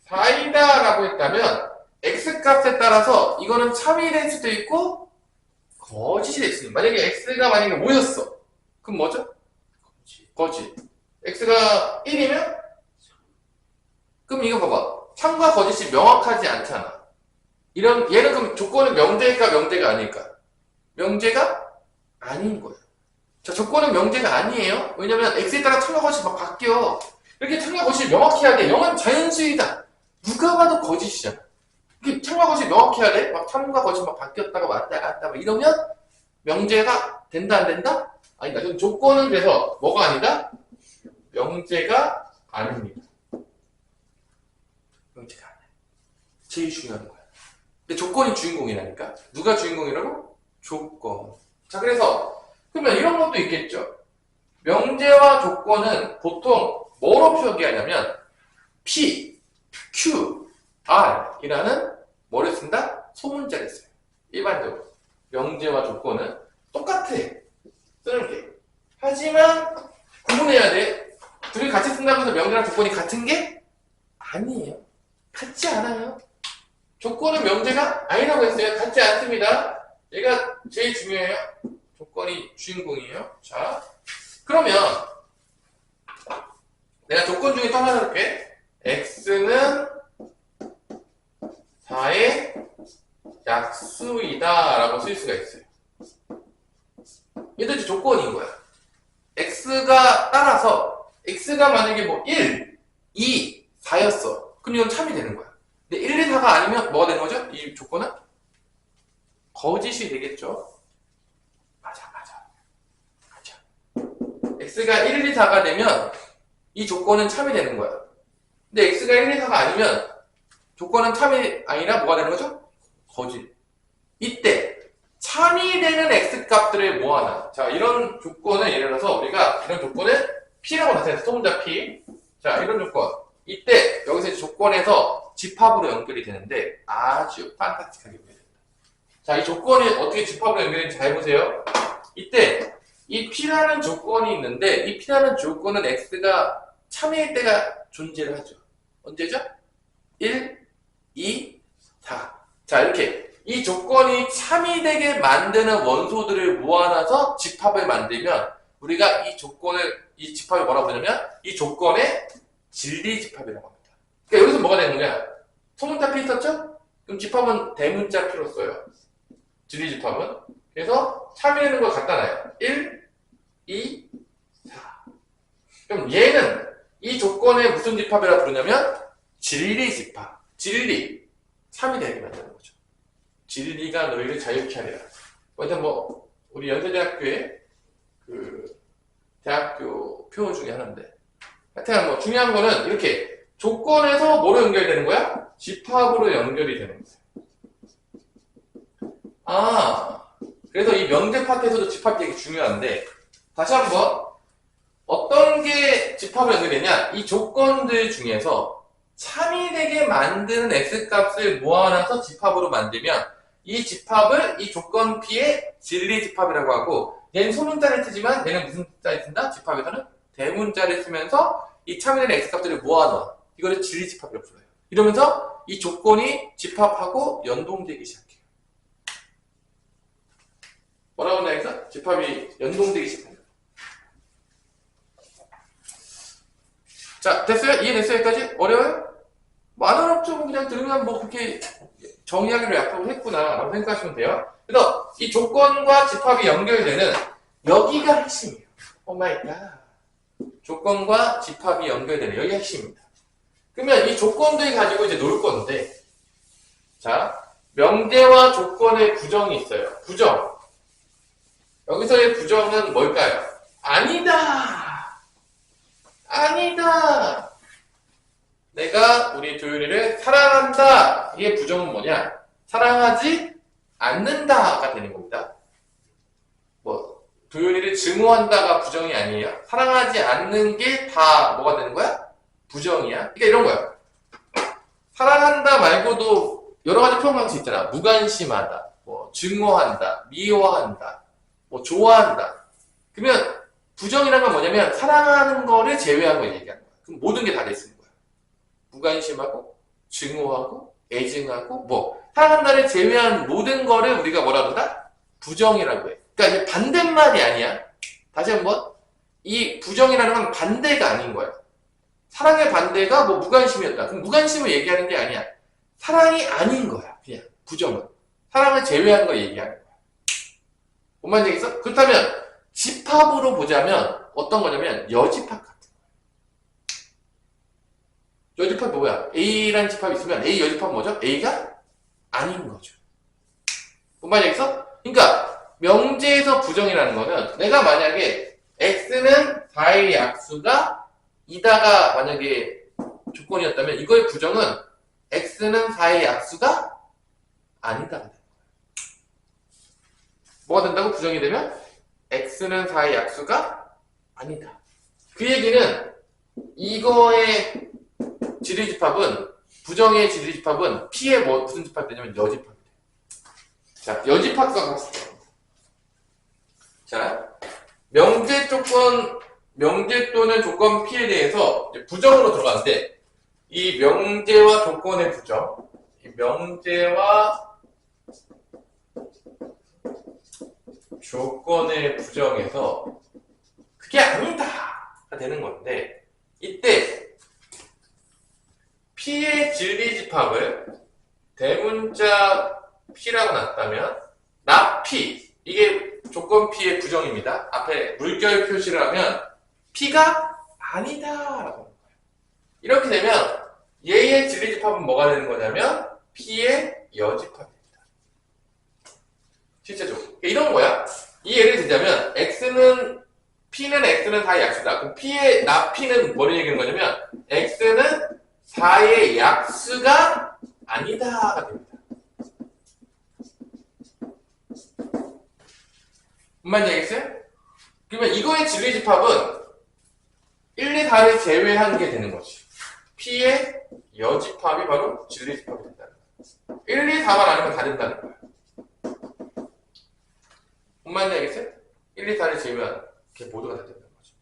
4이다 라고 했다면 x 값에 따라서 이거는 참이 될 수도 있고 거짓이 될 수도 있는. 만약에 x가 만약에 5였어. 그럼 뭐죠? 거짓. x가 1이면? 그럼 이거 봐봐. 참과 거짓이 명확하지 않잖아. 얘는 그럼 조건은 명제일까 명제가 아닐까? 명제가 아닌 거예요. 자, 조건은 명제가 아니에요. 왜냐면 x에 따라 참과 거짓이 막 바뀌어. 이렇게 참과 거짓이 명확해야 돼. 0은 자연수이다. 누가 봐도 거짓이잖아. 이렇게 참과 거짓이 명확해야 돼. 막 참과 거짓이 막 바뀌었다가 왔다 갔다 막 이러면 명제가 된다 안 된다? 아니다. 그럼 조건은 그래서 뭐가 아니다? 명제가 아닙니다. 명제가 아니야. 제일 중요한 거야. 근데 조건이 주인공이라니까? 누가 주인공이라고? 조건. 자, 그래서 그러면 이런 것도 있겠죠. 명제와 조건은 보통 뭐로 표기하냐면 P, Q, R 이라는 뭐를 쓴다? 소문자를 써요. 일반적으로. 명제와 조건은 똑같아. 쓰는 게. 하지만 구분해야 돼. 둘이 같이 쓴다고 해서 명제랑 조건이 같은 게 아니에요. 같지 않아요. 조건은 명제가 아니라고 했어요. 같지 않습니다. 얘가 제일 중요해요. 조건이 주인공이에요. 자, 그러면 내가 조건 중에 또 하나 넣을게. x는 4의 약수이다 라고 쓸 수가 있어요. 얘도 이제 조건인 거야. x가 따라서 x가 만약에 뭐 1, 2, 4였어. 그럼 이건 참이 되는 거야. 근데 1, 2, 4가 아니면 뭐가 되는 거죠? 이 조건은? 거짓이 되겠죠. 맞아. x가 1, 2, 4가 되면 이 조건은 참이 되는 거야. 근데 x가 1, 2, 4가 아니면 조건은 참이 아니라 뭐가 되는 거죠? 거짓. 이때 참이 되는 x 값들을 모아놔. 자, 이런 조건은 예를 들어서 우리가 이런 조건을 p라고 나타냈어. 소문자 p. 자, 이런 조건. 이때 여기서 이제 조건에서 집합으로 연결이 되는데 아주 판타스틱하게 보여집니다. 자, 이 조건이 어떻게 집합으로 연결되는지 잘 보세요. 이때 이 p라는 조건이 있는데 이 p라는 조건은 x가 참일 때가 존재를 하죠. 언제죠? 1, 2, 4. 자, 이렇게 이 조건이 참이 되게 만드는 원소들을 모아놔서 집합을 만들면 우리가 이 집합을 뭐라고 부르냐면 이 조건의 진리 집합이라고 합니다. 그러니까 여기서 뭐가 되는 거냐? 소문자 P 있었죠? 그럼 집합은 대문자 P로 써요. 진리 집합은. 그래서 참이되는 걸 갖다 놔요. 1, 2, 4. 그럼 얘는 이 조건의 무슨 집합이라고 부르냐면 진리 집합. 진리. 참이 되게 만드는 거죠. 진리가 너희를 자유케 하리라. 하여튼 뭐 우리 연세대학교의 그 대학교 표어 중에 하나인데 하여튼 뭐 중요한 거는 이렇게 조건에서 뭐로 연결되는 거야? 집합으로 연결이 되는 거예요. 아, 그래서 이 명제 파트에서도 집합이 되게 중요한데 다시 한번 어떤 게 집합으로 연결되냐? 이 조건들 중에서 참이 되게 만드는 x값을 모아놔서 집합으로 만들면 이 집합을 이 조건 P의 진리 집합이라고 하고 얘는 소문자를 쓰지만 얘는 무슨 자를 쓴다? 집합에서는 대문자를 쓰면서 이 참이 되는 x값들을 모아놔. 이거를 진리 집합이라고 불러요. 이러면서 이 조건이 집합하고 연동되기 시작해요. 뭐라고 한다니까? 집합이 연동되기 시작한다. 자, 됐어요? 이해됐어요? 여기까지? 어려워요? 만원 없죠? 그냥 들으면 뭐 그렇게 정의하기로 약속을 했구나 라고 생각하시면 돼요. 그래서 이 조건과 집합이 연결되는 여기가 핵심이에요. 오 마이 갓. 조건과 집합이 연결되는 여기가 핵심입니다. 그러면 이 조건들 가지고 이제 놀 건데, 자, 명제와 조건의 부정이 있어요. 부정. 여기서의 부정은 뭘까요? 아니다! 아니다! 내가 우리 도윤이를 사랑한다! 이게 부정은 뭐냐? 사랑하지 않는다가 되는 겁니다. 뭐, 도윤이를 증오한다가 부정이 아니에요. 사랑하지 않는 게 다 뭐가 되는 거야? 부정이야. 그러니까 이런 거야. 사랑한다 말고도 여러 가지 표현 방식 있잖아. 무관심하다, 뭐 증오한다, 미워한다, 뭐 좋아한다. 그러면 부정이라는 건 뭐냐면 사랑하는 거를 제외한 걸 얘기하는 거야. 그럼 모든 게 다 됐는 거야. 무관심하고 증오하고 애증하고 뭐 사랑한다를 제외한 모든 거를 우리가 뭐라 그러다? 부정이라고 해. 그러니까 이게 반대말이 아니야. 다시 한번 이 부정이라는 건 반대가 아닌 거야. 사랑의 반대가 뭐 무관심이었다. 그럼 무관심을 얘기하는 게 아니야. 사랑이 아닌 거야. 그냥 부정은. 사랑을 제외한 걸 얘기하는 거야. 뭔 말인지 알겠어? 그렇다면 집합으로 보자면 어떤 거냐면 여집합 같은 거야. 여집합이 뭐야? A라는 집합이 있으면 A 여집합은 뭐죠? A가 아닌 거죠. 뭔 말인지 알겠어? 그러니까 명제에서 부정이라는 거는 내가 만약에 X는 4의 약수가 이다가 만약에 조건이었다면 이거의 부정은 X는 4의 약수가 아니다가 되는 거야. 뭐가 된다고? 부정이 되면 X는 4의 약수가 아니다. 그 얘기는 이거의 지리집합은 부정의 지리집합은 P의 뭐 무슨 집합이 되냐면 여집합이 돼. 자, 여집합과 같이. 자, 명제 또는 조건 P에 대해서 부정으로 들어가는데 이 명제와 조건의 부정, 이 명제와 조건의 부정에서 그게 아니다가 되는 건데 이때 P의 진리집합을 대문자 P라고 놨다면 나 P 이게 조건 P의 부정입니다. 앞에 물결 표시를 하면 P가 아니다라고 하는 거예요. 이렇게 되면 얘의 진리집합은 뭐가 되는 거냐면 P의 여집합입니다. 실제적으로 이런 거야. 이 예를 들자면 P는 X는 4의 약수다. 그럼 나 P는 뭐를 얘기하는 거냐면 X는 4의 약수가 아니다가 됩니다. 무슨 말인지 알겠어요? 그러면 이거의 진리집합은 1, 2, 4를 제외한 게 되는 거지. P의 여집합이 바로 진리집합이 된다는 거야. 1, 2, 4만 아니면 다 된다는 거야. 무슨 말인지 알겠어요? 1, 2, 4를 제외한 게 모두가 다 된다는 거죠.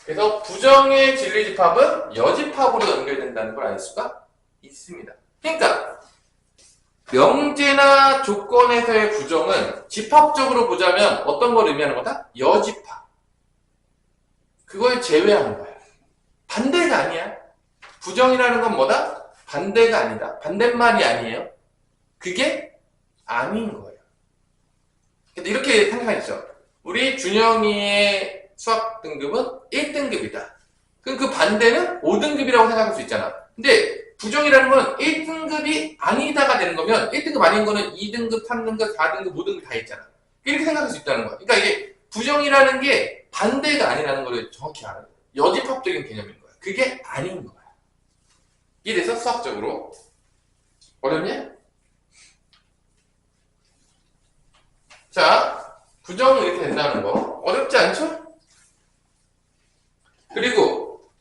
그래서 부정의 진리집합은 여집합으로 연결된다는 걸 알 수가 있습니다. 그러니까 명제나 조건에서의 부정은 집합적으로 보자면 어떤 걸 의미하는 거다? 여집합. 그걸 제외하는 거야. 반대가 아니야. 부정이라는 건 뭐다? 반대가 아니다. 반대말이 아니에요. 그게 아닌 거예요. 근데 이렇게 생각하시죠. 우리 준영이의 수학 등급은 1등급이다. 그럼 그 반대는 5등급이라고 생각할 수 있잖아. 근데 부정이라는 건 1등급이 아니다가 되는 거면 1등급 아닌 거는 2등급, 3등급, 4등급, 5등급 다 있잖아. 이렇게 생각할 수 있다는 거야. 그러니까 이게 부정이라는 게 반대가 아니라는 걸 정확히 알아요. 여집합적인 개념인 거야. 그게 아닌 거야. 이래서 수학적으로 어렵냐? 자, 부정은 이렇게 된다는 거 어렵지 않죠? 그리고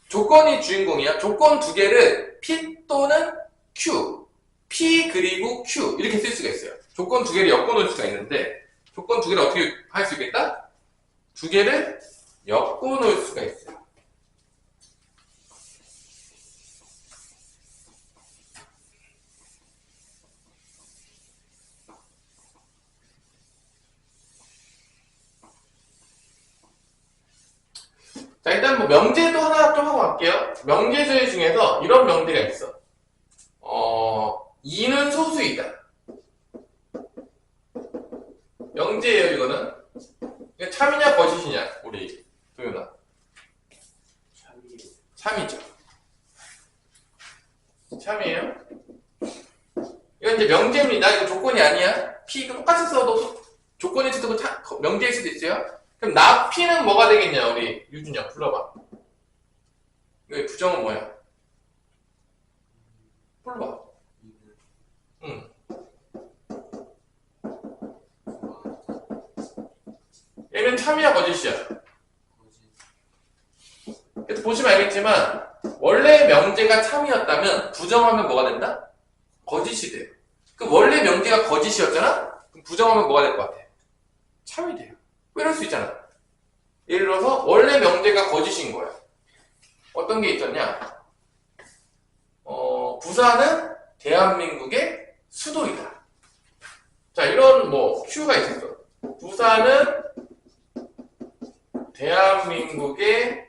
조건이 주인공이야. 조건 두 개를 P 또는 Q, P 그리고 Q 이렇게 쓸 수가 있어요. 조건 두 개를 엮어놓을 수가 있는데 조건 두 개를 어떻게 할 수 있겠다? 두 개를 엮어놓을 수가 있어요. 명제도 하나 좀 하고 갈게요. 명제들 중에서 이런 명제가 있어. 2는 소수이다. 명제예요, 이거는. 이게 참이냐, 거짓이냐, 우리 도윤아. 참이죠. 참이에요. 이건 이제 명제입니다. 이거 조건이 아니야. P 이거 똑같이 써도 조건일 수도 있고 명제일 수도 있어요. 그럼 나 P는 뭐가 되겠냐, 우리 유준영 불러봐. 이거 부정은 뭐야? 불러봐. 응. 얘는 참이야, 거짓이야? 그래서 보시면 알겠지만 원래 명제가 참이었다면 부정하면 뭐가 된다? 거짓이 돼요. 그럼 원래 명제가 거짓이었잖아? 그럼 부정하면 뭐가 될 것 같아? 참이 돼요. 이럴 수 있잖아. 예를 들어서 원래 명제가 거짓인 거야. 어떤 게 있었냐? 부산은 대한민국의 수도이다. 자, 이런 큐가 있었어. 부산은 대한민국의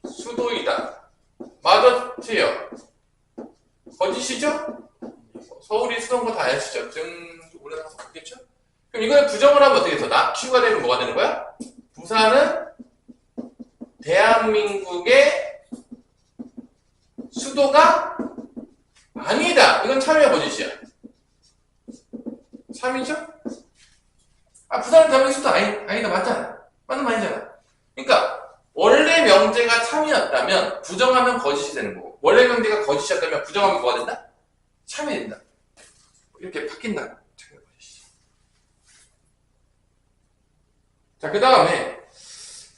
수도이다. 맞아, 틀려. 거짓이죠? 서울이 수도인 거 다 아시죠? 우리나라 그렇겠죠? 그럼 이거에 부정을 하면 어떻게 해서 Q가 되면 뭐가 되는 거야? 부산은 대한민국의 수도가 아니다. 이건 참이야, 거짓이야? 참이죠? 부산은 대한민국 수도 아니다. 맞잖아. 맞는 말이잖아. 그러니까 원래 명제가 참이었다면 부정하면 거짓이 되는 거고, 원래 명제가 거짓이었다면 부정하면 뭐가 된다? 참이 된다. 이렇게 바뀐다. 자, 그 다음에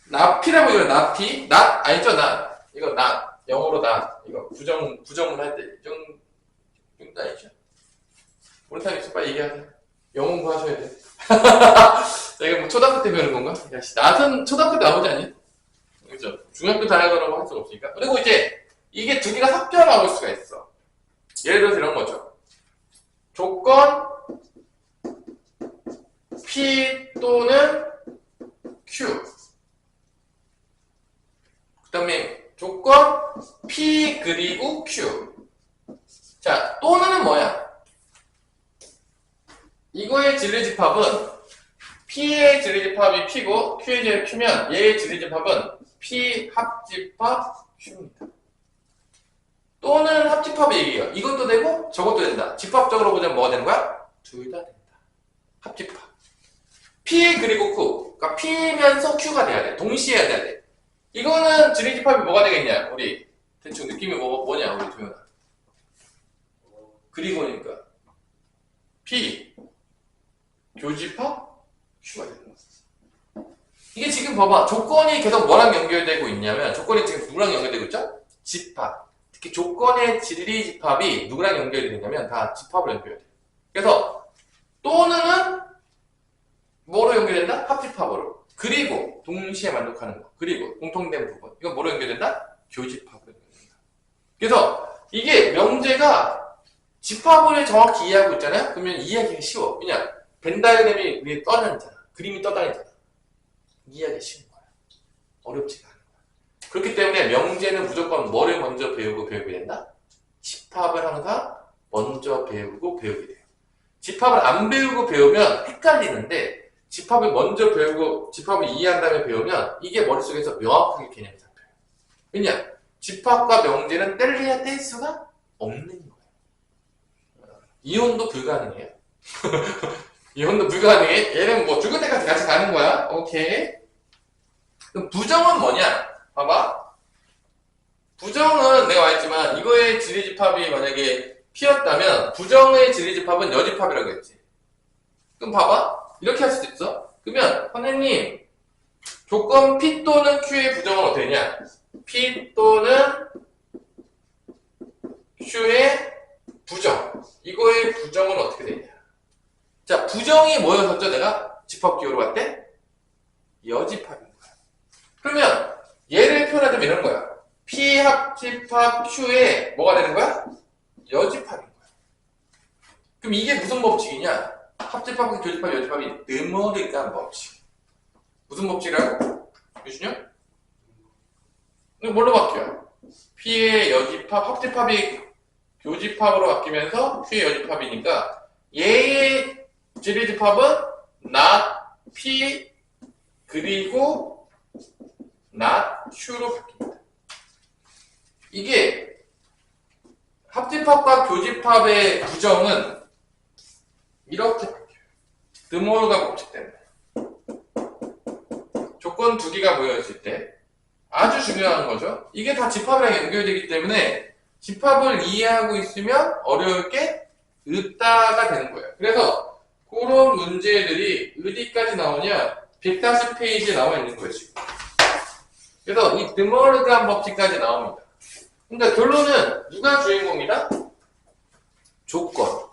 나피라고 이거 나피, 낫 알죠? 낫. 이거 낫. 영어로 낫. 이거 부정을 할 때 정도 아니죠? 모르는 사람 빨리 얘기하세요. 영어 공부하셔야 돼. 내가 뭐 초등학교 때 배우는 건가? 야, 낫은 초등학교 때 나오지 않니? 그죠? 중학교 다녀가라고 할 수가 없으니까. 그리고 이제 이게 두 개가 섞여 나올 수가 있어. 예를 들어서 이런 거죠. 조건 P 또는 Q. 그 다음에 조건 P 그리고 Q. 자, 또는은 뭐야? 이거의 진리집합은 P의 진리집합이 P고 Q의 진리집합이 Q면 얘의 진리집합은 P 합집합 Q입니다. 또는 합집합의 얘기예요. 이것도 되고 저것도 된다. 집합적으로 보자면 뭐가 되는 거야? 둘 다 된다. 합집합. P 그리고 Q. 그러니까 P면서 Q가 돼야 돼. 동시에 해야 돼. 이거는 진리집합이 뭐가 되겠냐? 우리 대충 느낌이 뭐냐? 우리 도현아. 그리고니까 P 교집합 Q가 되는 거야. 이게 지금 봐봐. 조건이 계속 뭐랑 연결되고 있냐면 조건이 지금 누구랑 연결되고 있죠? 집합. 특히 조건의 진리집합이 누구랑 연결이 되냐면 다 집합으로 연결돼요. 그래서 또는은 뭐로 연결된다? 합집합으로. 그리고 동시에 만족하는 거. 그리고 공통된 부분. 이건 뭐로 연결된다? 교집합으로 연결된다. 그래서 이게 명제가 집합을 정확히 이해하고 있잖아요? 그러면 이해하기가 쉬워. 그냥 벤다이어그램이 위에 떠다니잖아. 그림이 떠다니잖아. 이해하기 쉬운 거야. 어렵지가 않아. 그렇기 때문에 명제는 무조건 뭐를 먼저 배우고 배우게 된다? 집합을 항상 먼저 배우고 배우게 돼요. 집합을 안 배우고 배우면 헷갈리는데 집합을 먼저 배우고 집합을 이해한 다음에 배우면 이게 머릿속에서 명확하게 개념이 잡혀요. 왜냐? 집합과 명제는 뗄래야 뗄 수가 없는 거예요. 이혼도 불가능해요. 이혼도 불가능해? 얘는 뭐 죽을 때까지 같이 가는 거야? 오케이. 그럼 부정은 뭐냐? 봐봐. 부정은 내가 말했지만 이거의 진리집합이 만약에 P였다면 부정의 진리집합은 여집합이라고 했지. 그럼 봐봐. 이렇게 할 수도 있어. 그러면 선생님 조건 P 또는 Q의 부정은 어떻게 되냐? P 또는 Q의 부정. 이거의 부정은 어떻게 되냐? 자, 부정이 뭐였었죠? 내가 집합 기호로 갈 때? 여집합인 거야. 그러면 얘를 표현하자면 이런 거야. P 합집합 Q의 뭐가 되는 거야? 여집합인 거야. 그럼 이게 무슨 법칙이냐? 합집합과 교집합, 여집합이 느머리간 법칙. 무슨 법칙이라고? 유준영? 이거 뭘로 바뀌어요? P의 여집합, 합집합이 교집합으로 바뀌면서 Q의 여집합이니까 얘의 지리집합은 not P 그리고 not Q로 바뀝니다. 이게 합집합과 교집합의 부정은 이렇게 바뀌어요. 드몰가 법칙 때문에. 조건 두 개가 모여있을 때 아주 중요한 거죠. 이게 다 집합이랑 연결되기 때문에 집합을 이해하고 있으면 어려울 게 없다가 되는 거예요. 그래서 그런 문제들이 어디까지 나오냐? 140페이지에 나와 있는 거예요, 지금. 그래서 이 드몰간 법칙까지 나옵니다. 그러니까 결론은 누가 주인공이다? 조건.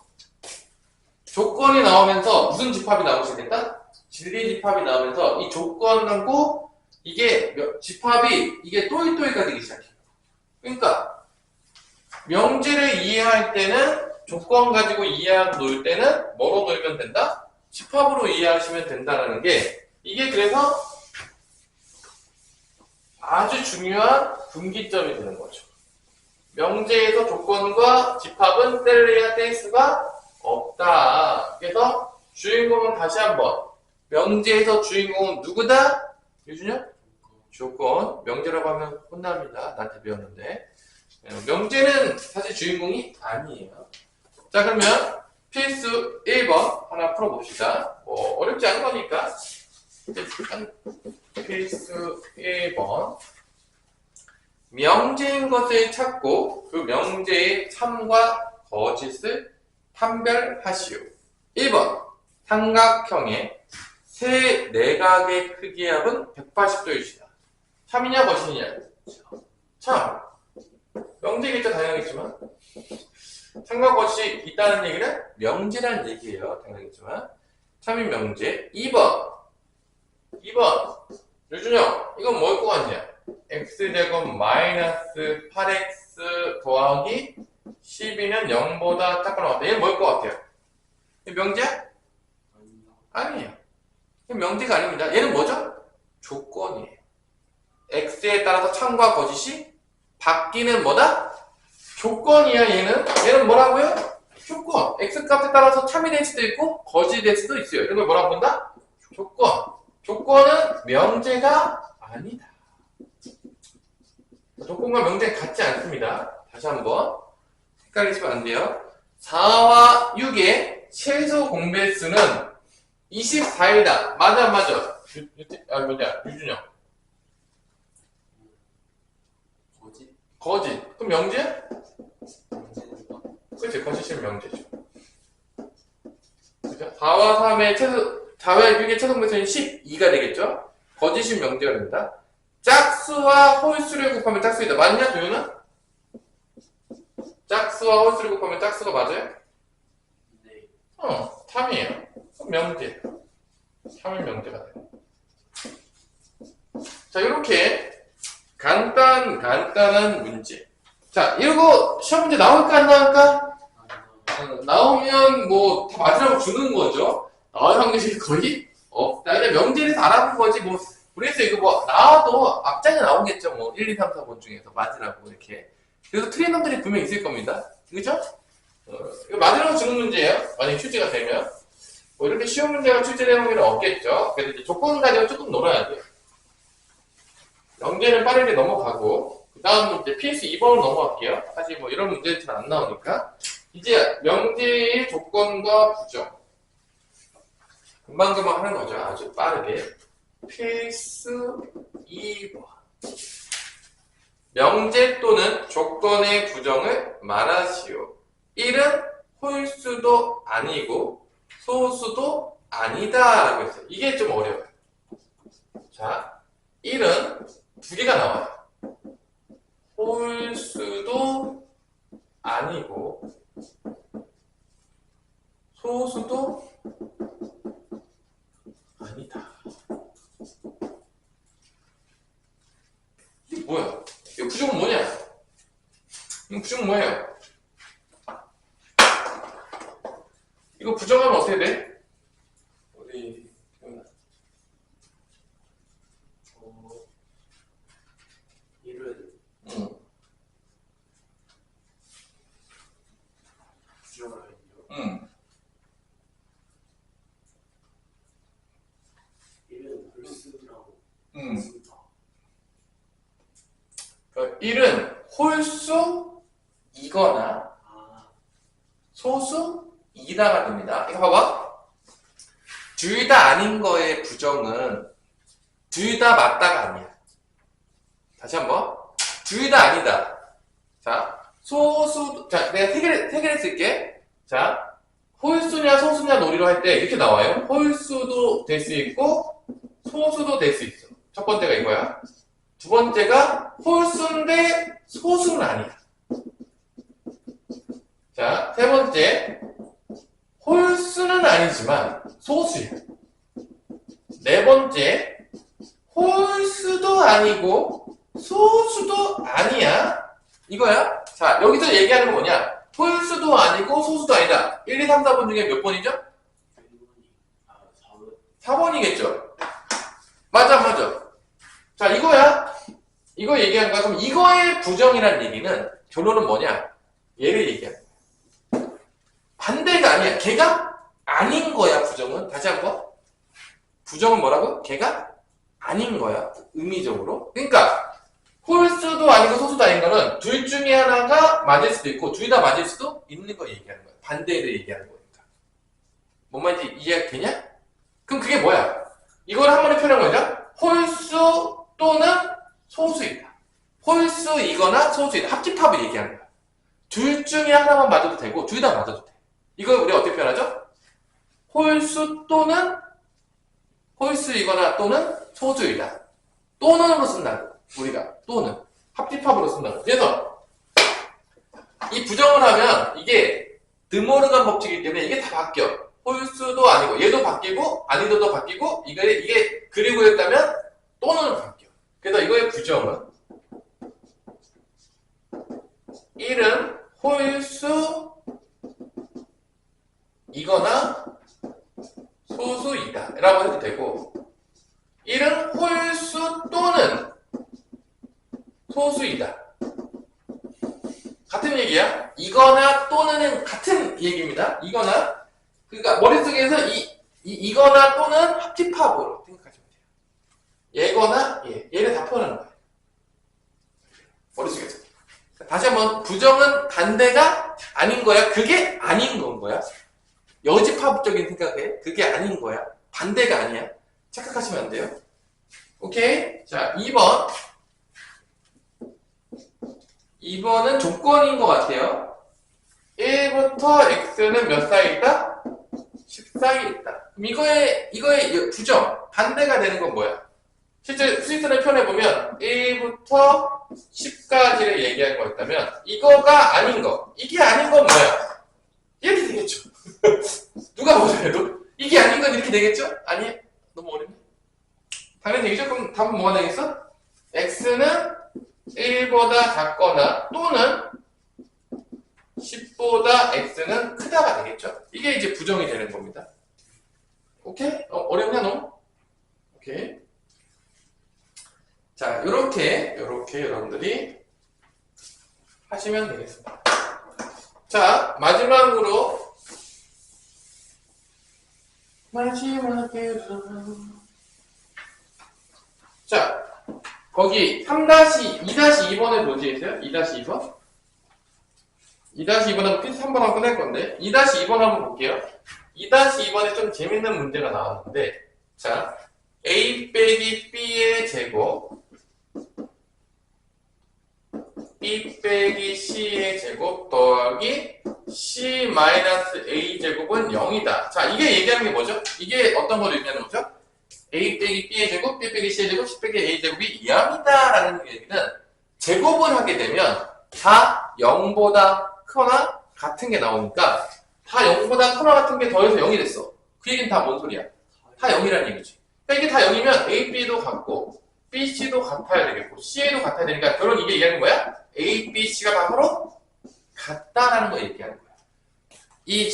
조건이 나오면서 무슨 집합이 나오시겠다? 진리 집합이 나오면서 이 조건하고 이게 집합이 이게 또이또이가 되기 시작해요. 그러니까 명제를 이해할 때는 조건 가지고 이해하고 놀 때는 뭐로 놀면 된다? 집합으로 이해하시면 된다는 게 이게 그래서 아주 중요한 분기점이 되는 거죠. 명제에서 조건과 집합은 뗄래야 뗄 수가 없다. 그래서 주인공은 다시 한번 명제에서 주인공은 누구다? 유준혁? 조건. 명제라고 하면 혼납니다. 나한테 배웠는데. 명제는 사실 주인공이 아니에요. 자, 그러면 필수 1번 하나 풀어봅시다. 어렵지 않은 거니까. 필수 1번. 명제인 것을 찾고 그 명제의 참과 거짓을 판별하시오. 1번. 삼각형의 세 내각의 크기의 합은 180도이시다. 참이냐 거짓이냐? 참. 명제겠죠, 당연하겠지만. 참과 거짓이 있다는 얘기는 명제라는 얘기예요, 당연하겠지만. 참인 명제. 2번. 유준영, 이건 뭘 것 같냐? x제곱 마이너스 8x 더하기 12는 0보다 작거나 같다. 얘는 뭘 것 같아요? 명제야? 아니에요. 명제가 아닙니다. 얘는 뭐죠? 조건이에요. x에 따라서 참과 거짓이 바뀌는 뭐다? 조건이야, 얘는. 얘는 뭐라고요? 조건. x 값에 따라서 참이 될 수도 있고 거짓이 될 수도 있어요. 이런 걸 뭐라고 본다? 조건. 조건은 명제가 아니다. 조건과 명제는 같지 않습니다. 다시 한번 헷갈리시면 안 돼요. 4와 6의 최소 공배수는 24이다. 맞아. 유준영. 거짓. 그럼 명제? 그치, 거짓이면 명제죠. 그죠? 4와 3의 최소, 4와 6의 최소 공배수는 12가 되겠죠? 거짓이면 명제가 됩니다. 짝수와 홀수를 곱하면 짝수이다. 맞냐, 도윤아? 짝수와 홀수를 곱하면 짝수가 맞아요? 네. 3이에요. 그럼 명제. 3은 명제가 돼요. 자, 이렇게 간단한 문제. 자, 이거 시험 문제 나올까 안 나올까? 나오면 뭐 다 맞으라고 주는 거죠. 나올 확률이 거의 없다. 그냥 명제에서 알아본 거지 뭐. 그래서 이거 뭐 나와도 앞장에 나오겠죠. 뭐 1, 2, 3, 4번 중에서 맞으라고 이렇게. 그래서 틀린 놈들이 분명 있을 겁니다. 그죠? 이거 맞으라고 주는 문제예요. 만약에 출제가 되면. 뭐 이렇게 쉬운 문제가 출제되는 경우는 없겠죠. 그래서 이제 조건 가지고 조금 놀아야 돼요. 명제는 빠르게 넘어가고 그 다음 문제 PS 2번으로 넘어갈게요. 사실 뭐 이런 문제는 잘 안 나오니까. 이제 명제의 조건과 부정. 금방금방 하는 거죠. 아주 빠르게. 필수 2번. 명제 또는 조건의 부정을 말하시오. 1은 홀수도 아니고 소수도 아니다 라고 했어요. 이게 좀 어려워요. 자, 1은 두 개가 나와요. 홀수도 아니고 소수도 아니다. 이게 뭐야? 이거 부정은 뭐냐? 이거 부정은 뭐예요? 이거 부정하면 어떻게 돼? 우리 1은 그 1은 홀수이거나 아, 소수이다가 됩니다. 이거 봐봐. 둘 다 아닌 거의 부정은 둘 다 맞다가 아니야. 다시 한번. 둘 다 아니다. 자, 자, 내가 세 개를 쓸게. 자, 홀수냐 소수냐 놀이로 할 때 이렇게 나와요. 홀수도 될 수 있고 소수도 될 수 있어. 첫 번째가 이거야. 두 번째가 홀수인데 소수는 아니야. 자, 세 번째. 홀수는 아니지만 소수야. 네 번째. 홀수도 아니고 소수도 아니야. 이거야. 자, 여기서 얘기하는 건 뭐냐? 홀수도 아니고 소수도 아니다. 1, 2, 3, 4번 중에 몇 번이죠? 4번이겠죠? 맞아. 자, 이거야. 이거 얘기하는 거야. 그럼 이거의 부정이란 얘기는 결론은 뭐냐? 얘를 얘기하는 거야. 반대가 아니야. 걔가 아닌 거야, 부정은. 다시 한번. 부정은 뭐라고? 걔가 아닌 거야. 의미적으로. 그러니까 홀수도 아니고 소수도 아닌 거는 둘 중에 하나가 맞을 수도 있고 둘 다 맞을 수도 있는 거 얘기하는 거야. 반대를 얘기하는 거니까. 뭔 말인지 이해되냐? 그럼 그게 뭐야? 이걸 한 번에 표현한 거죠? 홀수 또는 소수이다. 홀수이거나 소수이다. 합집합을 얘기하는 거야. 둘 중에 하나만 맞아도 되고 둘 다 맞아도 돼. 이걸 우리 어떻게 표현하죠? 홀수 또는 홀수이거나 또는 소수이다. 또는으로 쓴다고. 우리가 또는 합집합으로 쓴다고. 그래서 이 부정을 하면 이게 드모르간 법칙이기 때문에 이게 다 바뀌어. 홀수도 아니고 얘도 바뀌고 아니도도 바뀌고 이게 그리고였다면 또는 바뀌어. 그래서 이거의 부정은 1은 홀수이거나 소수이다 라고 해도 되고 1은 홀수 또는 소수이다. 같은 얘기야. 이거나 또는은 같은 얘기입니다. 이거나 그러니까 머릿속에서 이거나 또는 합집합으로 생각하시면 돼요. 얘거나 얘를 다 표현하는 거예요. 머릿속에서. 다시 한번 부정은 반대가 아닌 거야. 그게 아닌 건 거야. 여집합적인 생각에 그게 아닌 거야. 반대가 아니야. 착각하시면 안 돼요. 오케이? 자, 2번. 2번은 조건인 것 같아요. 1부터 x는 몇 사이에 있다? 10 사이에 있다. 그럼 이거의 부정, 반대가 되는 건 뭐야? 실제 수직선을 표현해보면 1부터 10까지를 얘기한 거였다면 이거가 아닌 거, 이게 아닌 건 뭐야? 이렇게 되겠죠. 누가 뭐라 해도 이게 아닌 건 이렇게 되겠죠? 아니, 너무 어렵네. 당연히 되겠죠? 그럼 답은 뭐가 되겠어? x는 1보다 작거나 또는 10보다 x는 크다가 되겠죠? 이게 이제 부정이 되는 겁니다. 오케이? 어렵냐 너무? 오케이. 자, 요렇게 여러분들이 하시면 되겠습니다. 자, 마지막으로 자, 거기 2-2번에 뭐지 있어요? 2-2번? 2-2번 하면 퀴즈 3번 하면 끝날 건데 2-2번 한번 볼게요. 2-2번에 좀 재밌는 문제가 나왔는데 자, a 빼기 b의 제곱 b 빼기 c의 제곱 더하기 c 마이너스 a 제곱은 0이다. 자, 이게 얘기하는 게 뭐죠? 이게 어떤 걸 얘기하는 거죠? a 빼기 b의 제곱, b 빼기 c의 제곱, c 빼기 a 제곱이 0이다 라는 얘기는 제곱을 하게 되면 다 0보다 크거나 같은 게 나오니까 다 0보다 크거나 같은 게 더해서 0이 됐어. 그 얘기는 다 뭔 소리야? 다 0이라는 얘기지. 그러니까 이게 다 0이면 a, b도 같고 b, c도 같아야 되겠고 c도 같아야 되니까 결론 이게 얘기하는 거야? a, b, c가 다 서로 같다라는 거 얘기하는 거야. 이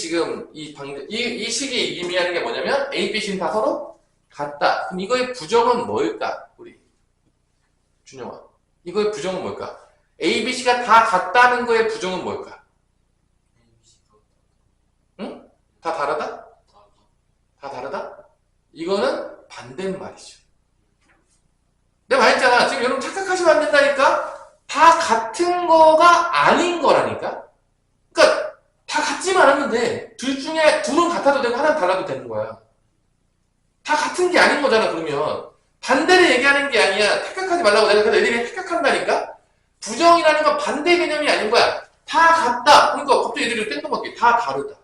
식이 의미하는 게 뭐냐면 a, b, c는 다 서로 같다. 그럼 이거의 부정은 뭘까? 우리 준영아. 이거의 부정은 뭘까? A, B, C가 다 같다는 거의 부정은 뭘까? 응? 다 다르다? 다 다르다? 이거는 반대말이죠. 내가 말했잖아. 지금 여러분 착각하시면 안 된다니까? 다 같은 거가 아닌 거라니까? 그러니까 다 같지만 않으면 돼. 둘 중에 둘은 같아도 되고 하나는 달라도 되는 거야. 다 같은 게 아닌 거잖아, 그러면. 반대를 얘기하는 게 아니야. 착각하지 말라고 내가 그래서 애들이 착각한다니까? 부정이라는 건 반대 개념이 아닌 거야. 다 같다. 그러니까 갑자기 애들이 땡뚱맞게 다 다르다.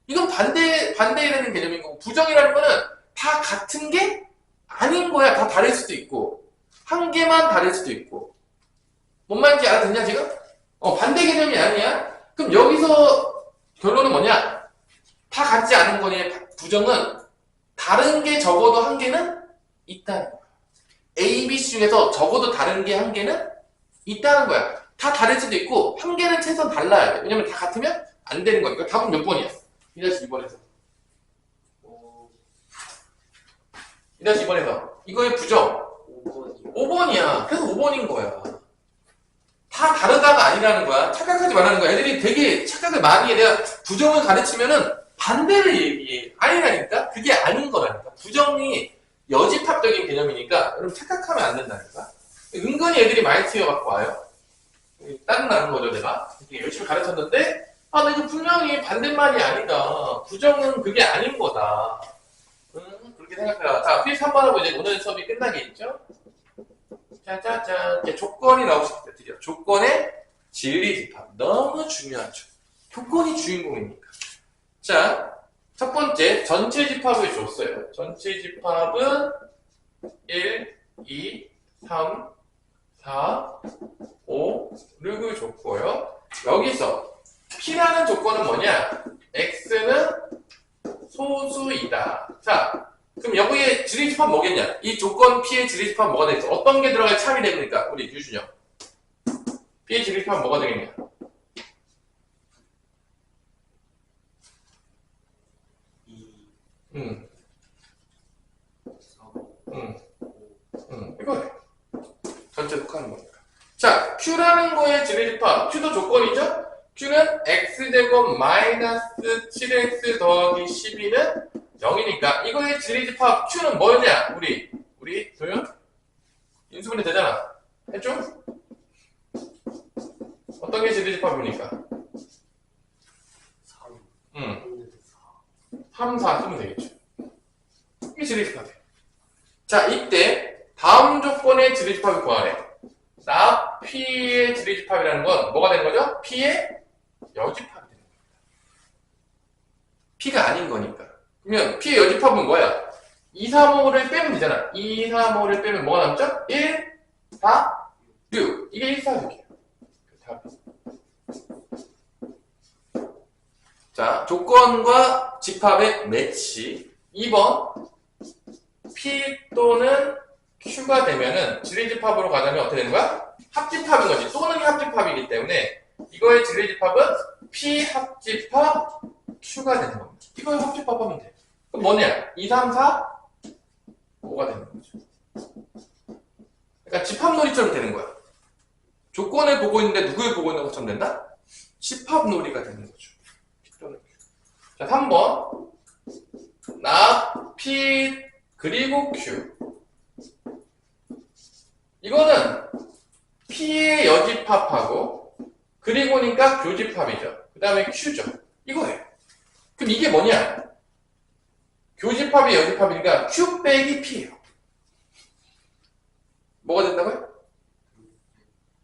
이건 반대라는 개념인 거고, 부정이라는 거는 다 같은 게 아닌 거야. 다 다를 수도 있고, 한 개만 다를 수도 있고. 뭔 말인지 알아듣냐, 지금? 반대 개념이 아니야? 그럼 여기서 결론은 뭐냐? 다 같지 않은 거니, 부정은 다른 게 적어도 한 개는 있다는 거야. A, B, C 중에서 적어도 다른 게 한 개는 있다는 거야. 다 다를 수도 있고, 한 개는 최소한 달라야 돼. 왜냐면 다 같으면 안 되는 거니까. 답은 몇 번이야? 2-2번에서. 2-2번에서. 이거의 부정. 5번이요. 5번이야. 그래서 5번인 거야. 다 다르다가 아니라는 거야. 착각하지 말라는 거야. 애들이 되게 착각을 많이 해. 내가 부정을 가르치면은 반대를 얘기해. 아니라니까? 그게 아닌 거라니까. 부정이 여집합적인 개념이니까 여러분 착각하면 안 된다니까. 은근히 애들이 많이 튀어갖고 와요. 짜증나는 거죠, 내가. 되게 열심히 가르쳤는데, 나 이거 분명히 반대말이 아니다. 부정은 그게 아닌 거다. 그렇게 생각해라. 자, 필수 한번 하고 이제 오늘 수업이 끝나겠죠? 짜자잔. 이제 조건이 나오고 싶다. 드디어. 조건의 진리집합. 너무 중요하죠. 조건이 주인공이니까. 자, 첫 번째, 전체 집합을 줬어요. 전체 집합은 1, 2, 3, 4, 5, 6을 줬고요. 여기서 P라는 조건은 뭐냐? X는 소수이다. 자, 그럼 여기에 진리집합 뭐겠냐? 이 조건 P의 진리집합 뭐가 되겠어? 어떤 게 들어가야 참이 됩니까? 우리 유준영. P의 진리집합 뭐가 되겠냐? 2, 4, 5. 이거예요. 전체 속하는 거니까. 자, Q라는 거의 진리집합. Q도 조건이죠? Q는 X제곱 마이너스 7X 더하기 12는 0이니까 이거의 진리집합 Q는 뭐냐? 우리 도윤? 인수분해 되잖아. 해줘? 어떤 게 진리집합입니까? 3. 3, 4 쓰면 되겠죠. 이게 진리집합이에요. 자, 이때 다음 조건의 진리집합을 구하래. 나 P의 진리집합이라는 건 뭐가 되는 거죠? P의 여집합이 되는 겁니다. P가 아닌 거니까. 그러면 P의 여집합은 뭐야? 2, 3, 5를 빼면 되잖아. 2, 3, 5를 빼면 뭐가 남죠? 1, 4, 6. 이게 1, 4, 6이에요. 답이. 자, 조건과 집합의 매치. 2번. P 또는 Q가 되면은 진리집합으로 가자면 어떻게 되는 거야? 합집합인 거지. 또는 합집합이기 때문에 이거의 진리집합은 P 합집합 Q가 되는 겁니다. 이걸 합집합하면 돼. 그럼 뭐냐? 2, 3, 4, 5가 되는 거죠. 그러니까 집합놀이처럼 되는 거야. 조건을 보고 있는데 누구를 보고 있는 것처럼 된다? 집합놀이가 되는 거죠. P 또는 Q. 자, 3번. 나 P 그리고 Q. 이거는 P의 여집합하고 그리고니까 교집합이죠. 그 다음에 Q죠. 이거예요. 그럼 이게 뭐냐? 교집합이 여집합이니까 Q 빼기 P예요. 뭐가 된다고요?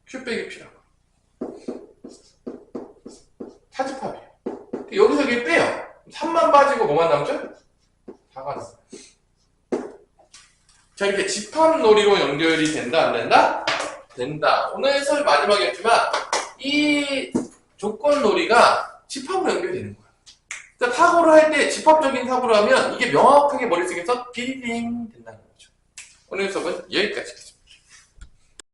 Q 빼기 P라고. 사집합이에요. 여기서 이게 빼요. 3만 빠지고 뭐만 남죠? 4가 남아요. 자, 이렇게 집합놀이로 연결이 된다, 안 된다? 된다. 오늘 수업 마지막이었지만, 이 조건놀이가 집합으로 연결되는 거야. 그러니까 사고를 할 때 집합적인 사고를 하면 이게 명확하게 머릿속에서 비링 된다는 거죠. 오늘 수업은 여기까지 하겠습니다.